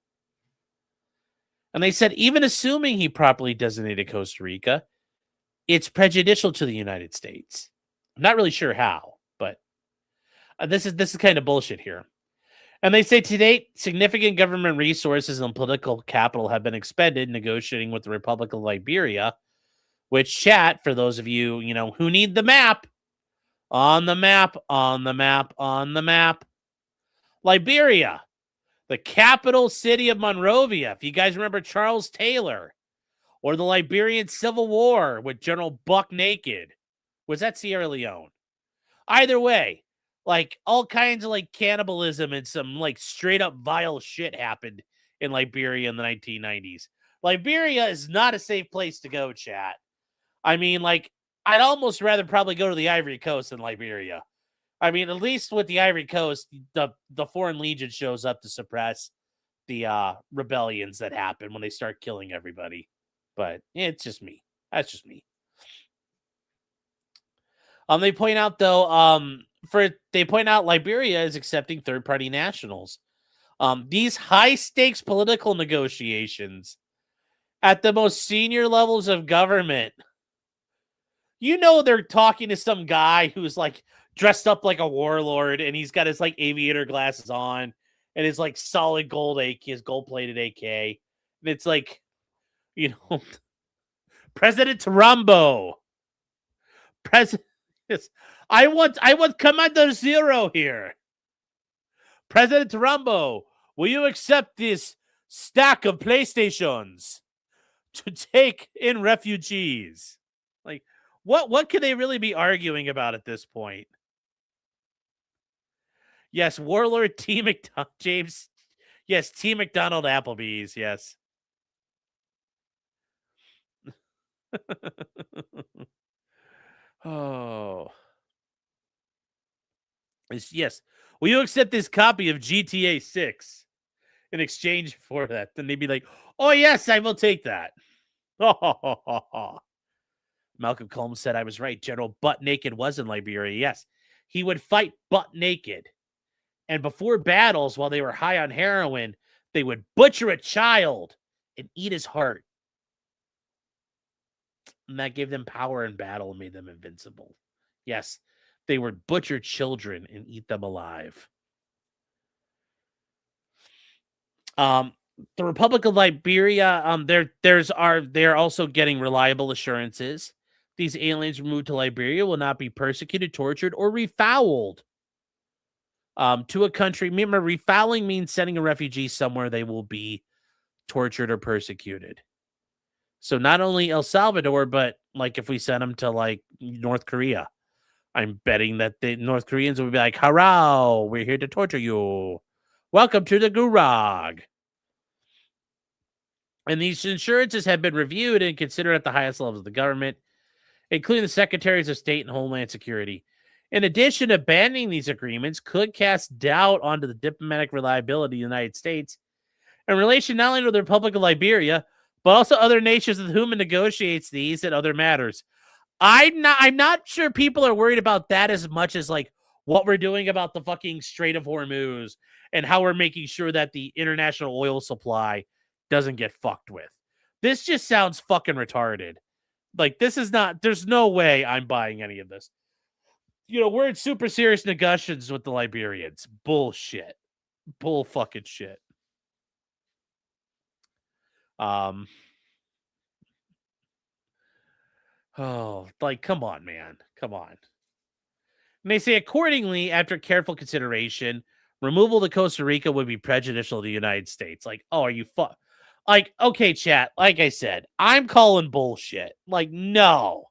And they said, even assuming he properly designated Costa Rica, it's prejudicial to the United States. I'm not really sure how, but this is kind of bullshit here. And they say to date, significant government resources and political capital have been expended negotiating with the Republic of Liberia, which, chat, for those of you, who need the map, on the map. Liberia, The capital city of Monrovia, if you guys remember Charles Taylor, or the Liberian Civil War with General Buck Naked. Was that Sierra Leone? Either way, like all kinds of like cannibalism and some like straight up vile shit happened in Liberia in the 1990s. Liberia is not a safe place to go, chat. I mean, like, I'd almost rather probably go to the Ivory Coast than Liberia. I mean, at least with the Ivory Coast, the Foreign Legion shows up to suppress the rebellions that happen when they start killing everybody. But it's just me. That's just me. They point out though, they point out Liberia is accepting third-party nationals. These high-stakes political negotiations at the most senior levels of government. You know they're talking to some guy who's like dressed up like a warlord, and he's got his like aviator glasses on and his like solid gold AK, his gold-plated AK. And it's like, you know, President Rambo. President, I want Commander Zero here. President Rambo, will you accept this stack of PlayStations to take in refugees? Like, what could they really be arguing about at this point? Yes, Warlord T. McDonald, James. Yes, T. McDonald Applebee's. Yes. Oh. Yes. Will you accept this copy of GTA 6 in exchange for that? Then they'd be like, oh, yes, I will take that. Malcolm Combs said I was right. General Butt Naked was in Liberia. Yes. He would fight butt naked. And before battles, while they were high on heroin, they would butcher a child and eat his heart. And that gave them power in battle and made them invincible. Yes, they would butcher children and eat them alive. The Republic of Liberia, they're also getting reliable assurances. These aliens removed to Liberia will not be persecuted, tortured, or refouled. To a country, remember, refouling means sending a refugee somewhere they will be tortured or persecuted. So not only El Salvador, but like if we send them to like North Korea, I'm betting that the North Koreans would be like, hurrah, we're here to torture you. Welcome to the gulag. And these assurances have been reviewed and considered at the highest levels of the government, including the Secretaries of State and Homeland Security. In addition, abandoning these agreements could cast doubt onto the diplomatic reliability of the United States in relation not only to the Republic of Liberia, but also other nations with whom it negotiates these and other matters. I'm not sure people are worried about that as much as like what we're doing about the fucking Strait of Hormuz and how we're making sure that the international oil supply doesn't get fucked with. This just sounds fucking retarded. Like, this is not, there's no way I'm buying any of this. You know, we're in super serious negotiations with the Liberians. Bullshit. Bull fucking shit. Oh, like, come on, man. Come on. And they say, accordingly, after careful consideration, removal to Costa Rica would be prejudicial to the United States. Like, oh, are you like, okay, chat, like I said, I'm calling bullshit. Like, no,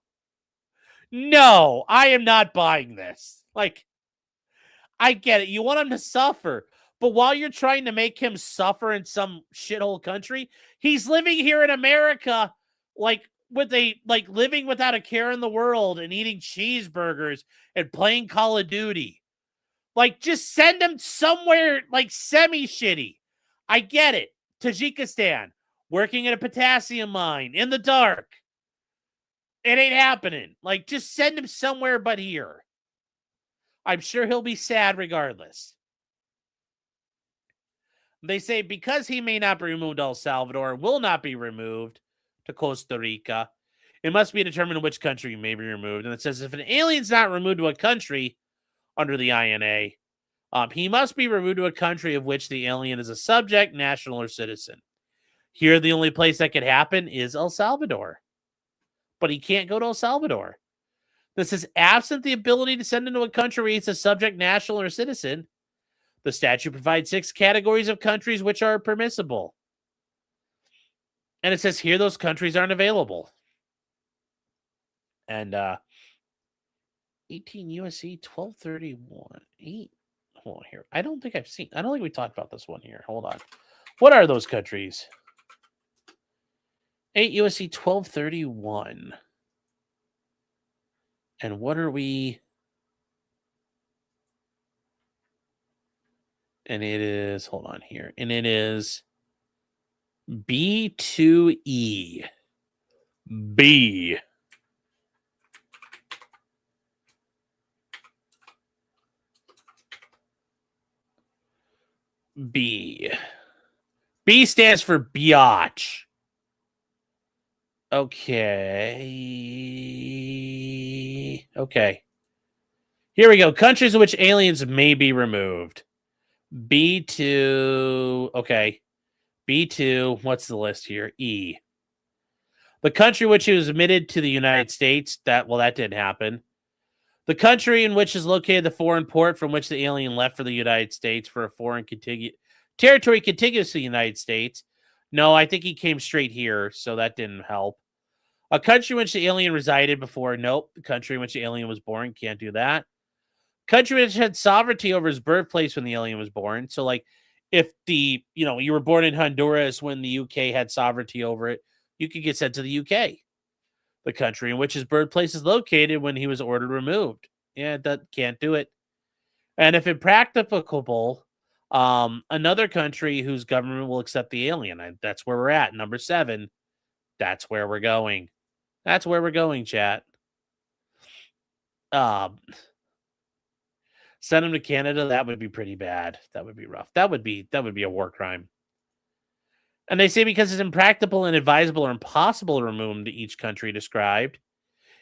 I am not buying this. Like, I get it. You want him to suffer. But while you're trying to make him suffer in some shithole country, he's living here in America, like, living without a care in the world and eating cheeseburgers and playing Call of Duty. Like, just send him somewhere, like, semi-shitty. I get it. Tajikistan, working at a potassium mine in the dark. It ain't happening. Like, just send him somewhere but here. I'm sure he'll be sad regardless. They say because he may not be removed to El Salvador, will not be removed to Costa Rica, it must be determined which country may be removed. And it says if an alien's not removed to a country under the INA, he must be removed to a country of which the alien is a subject, national, or citizen. Here, the only place that could happen is El Salvador. But he can't go to El Salvador. This is absent the ability to send him to a country where he's a subject, national, or citizen. The statute provides 6 categories of countries which are permissible. And it says here those countries aren't available. And 18 USC 1231. 8. Hold on here. I don't think we talked about this one here. Hold on. What are those countries? 8 USC 1231. And what are we? And it is, hold on here. And it is B2E. B. B. B stands for biatch. Okay. Okay. Here we go. Countries in which aliens may be removed. B2. Okay. B2. What's the list here? E. The country which he was admitted to the United States. That didn't happen. The country in which is located the foreign port from which the alien left for the United States for a foreign territory contiguous to the United States. No, I think he came straight here, so that didn't help. A country in which the alien resided before. Nope. The country in which the alien was born. Can't do that. Country which had sovereignty over his birthplace when the alien was born. So, like, if you were born in Honduras when the UK had sovereignty over it, you could get sent to the UK. The country in which his birthplace is located when he was ordered removed. Yeah, that can't do it. And if impracticable, another country whose government will accept the alien. That's where we're at. Number 7. That's where we're going. That's where we're going, chat. Send him to Canada. That would be pretty bad. That would be rough. That would be a war crime. And they say because it's impractical, inadvisable, or impossible to remove him to each country described,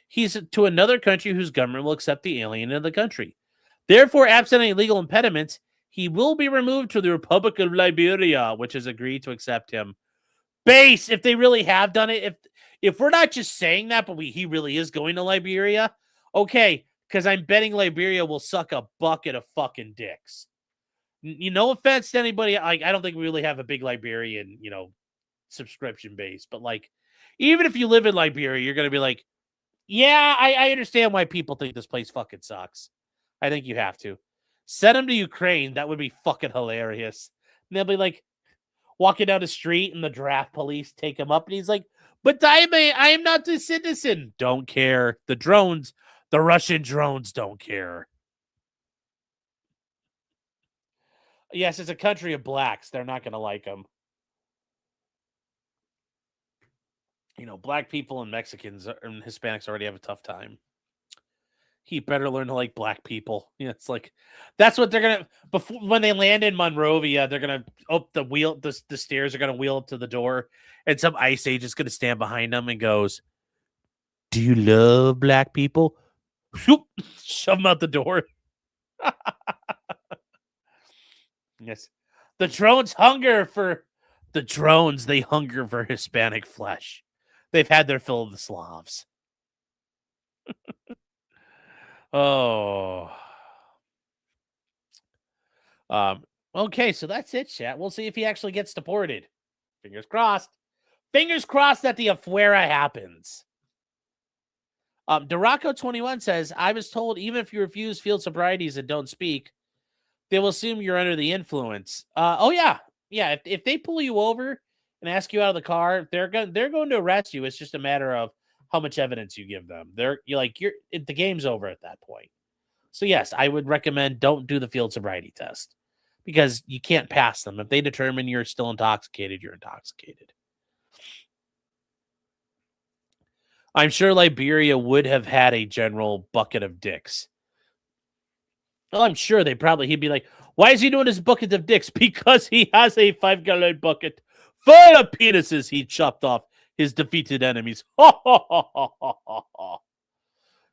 he's to another country whose government will accept the alien in the country. Therefore, absent any legal impediments, he will be removed to the Republic of Liberia, which has agreed to accept him. Base, if they really have done it, if we're not just saying that, but he really is going to Liberia, okay, because I'm betting Liberia will suck a bucket of fucking dicks. No offense to anybody, I don't think we really have a big Liberian, subscription base, but like, even if you live in Liberia, you're gonna be like, yeah, I understand why people think this place fucking sucks. I think you have to send him to Ukraine. That would be fucking hilarious. And they'll be like walking down the street, and the draft police take him up, and he's like, "But I am not a citizen." Don't care. The Russian drones don't care. Yes, it's a country of blacks. They're not going to like him. Black people and Mexicans and Hispanics already have a tough time. He better learn to like black people. It's like that's what they're gonna before when they land in Monrovia. They're gonna the stairs are gonna wheel up to the door, and some ice age is gonna stand behind them and goes, "Do you love black people?" Shove them out the door. Yes. The drones hunger for Hispanic flesh. They've had their fill of the Slavs. Oh. Okay, so that's it, chat. We'll see if he actually gets deported. Fingers crossed. Fingers crossed that the afuera happens. Duraco21 says, I was told even if you refuse field sobrieties and don't speak, they will assume you're under the influence. Oh yeah. Yeah, if they pull you over and ask you out of the car, they're going to arrest you. It's just a matter of how much evidence you give them. The game's over at that point. So yes, I would recommend don't do the field sobriety test because you can't pass them. If they determine you're still intoxicated, you're intoxicated. I'm sure Liberia would have had a general bucket of dicks. Well, I'm sure he'd be like, why is he doing his bucket of dicks? Because he has a 5-gallon bucket full of penises he chopped off his defeated enemies.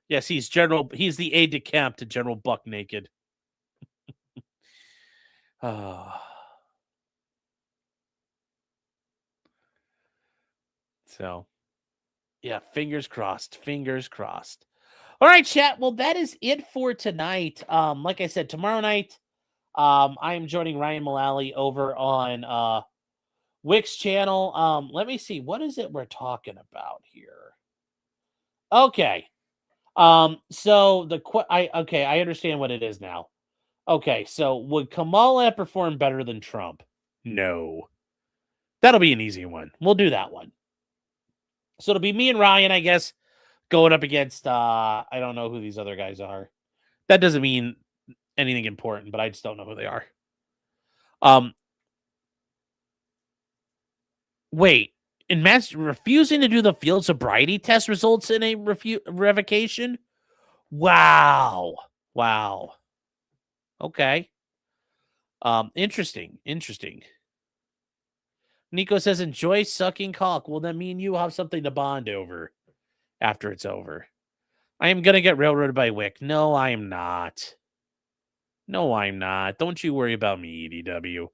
Yes, he's the aide de camp to General Buck Naked. So, yeah, fingers crossed. Fingers crossed. All right, chat. Well, that is it for tonight. Like I said, tomorrow night, I am joining Ryan Mullally over on Wick's channel. Let me see. What is it we're talking about here? Okay. So I understand what it is now. Okay, so would Kamala perform better than Trump? No. That'll be an easy one. We'll do that one. So it'll be me and Ryan, I guess, going up against I don't know who these other guys are. That doesn't mean anything important, but I just don't know who they are. Wait, in Matt's refusing to do the field sobriety test results in a revocation? Wow. Okay. Interesting. Nico says, enjoy sucking cock. Well, then me and you will have something to bond over after it's over. I am going to get railroaded by Wick. No, I am not. Don't you worry about me, EDW.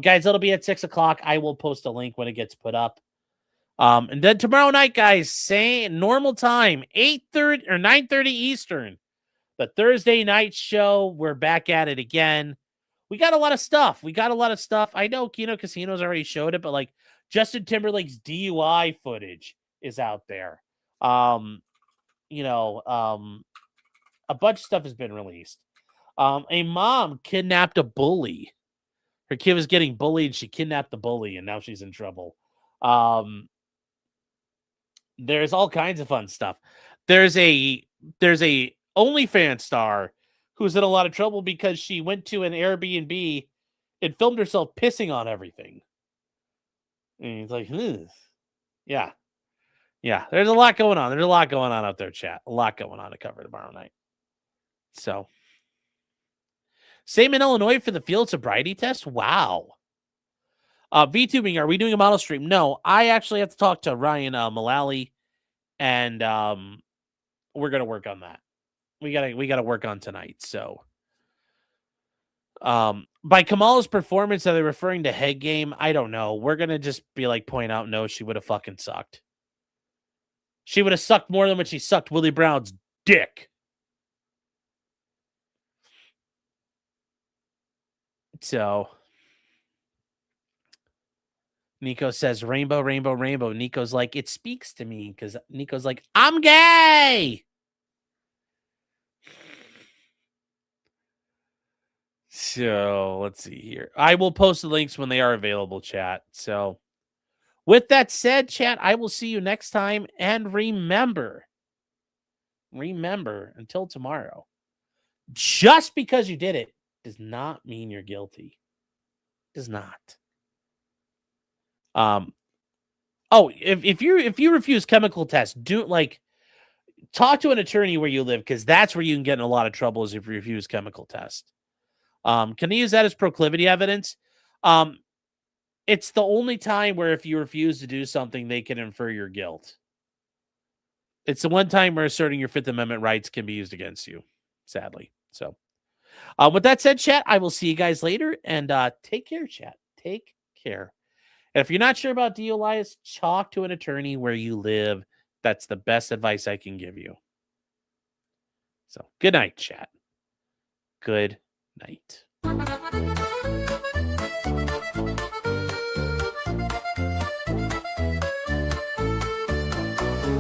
Guys, it'll be at 6 o'clock. I will post a link when it gets put up. And then tomorrow night, guys, same normal time, 8:30 or 9:30 Eastern. The Thursday night show. We're back at it again. We got a lot of stuff. I know Kino Casino's already showed it, but like Justin Timberlake's DUI footage is out there. A bunch of stuff has been released. A mom kidnapped a bully. Her kid was getting bullied. She kidnapped the bully, and now she's in trouble. There's all kinds of fun stuff. There's a OnlyFans star who's in a lot of trouble because she went to an Airbnb and filmed herself pissing on everything. And he's like, yeah. There's a lot going on. Out there, chat. A lot going on to cover tomorrow night. So, same in Illinois for the field sobriety test. Wow. VTubing, are we doing a model stream? No, I actually have to talk to Ryan Mullally, and we're gonna work on that. We gotta work on tonight. So, by Kamala's performance, are they referring to head game? I don't know. We're gonna just be like, point out, no, she would have fucking sucked. She would have sucked more than when she sucked Willie Brown's dick. So, Nico says, rainbow, rainbow, rainbow. Nico's like, it speaks to me because Nico's like, I'm gay. So let's see here. I will post the links when they are available, chat. So with that said, chat, I will see you next time. And remember, until tomorrow, just because you did it does not mean you're guilty. Does not. If you refuse chemical tests, talk to an attorney where you live, because that's where you can get in a lot of trouble is if you refuse chemical tests. Can I use that as proclivity evidence? It's the only time where if you refuse to do something, they can infer your guilt. It's the one time where asserting your Fifth Amendment rights can be used against you, sadly. So, with that said, chat, I will see you guys later, and take care, chat. Take care. And if you're not sure about DUIs, talk to an attorney where you live. That's the best advice I can give you. So, good night, chat. Good night.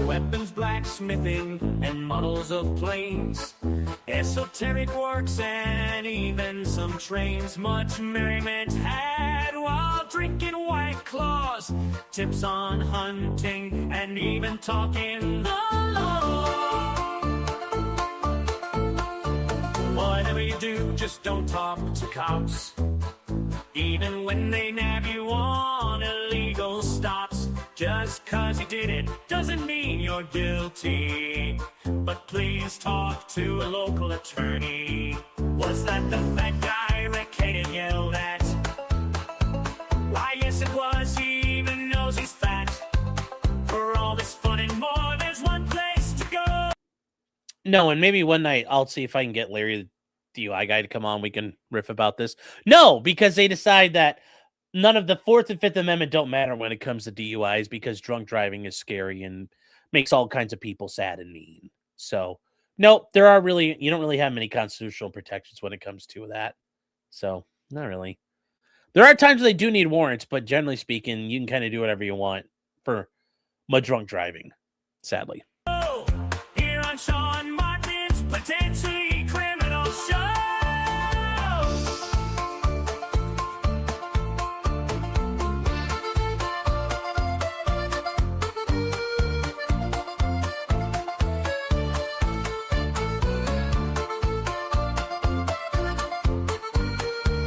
Weapons, blacksmithing, and models of planes, esoteric works, and even some trains. Much merriment had while drinking White Claws, tips on hunting, and even talking the law. Whatever you do, just don't talk to cops, even when they nab you on illegal stops. Just 'cause you did it doesn't mean you're guilty, but please talk to a local attorney. Was that the fat guy Rick Hayden yelled at? Why, yes it was, he even knows he's fat. For all this fun and more, there's one place to go. No, and maybe one night I'll see if I can get Larry, the DUI guy, to come on. We can riff about this. No, because they decide that none of the Fourth and Fifth Amendment don't matter when it comes to DUIs, because drunk driving is scary and makes all kinds of people sad and mean. So, no, you don't really have many constitutional protections when it comes to that. So not really. There are times they do need warrants, but generally speaking, you can kind of do whatever you want for drunk driving. Sadly. Here on Sean Martin's Potential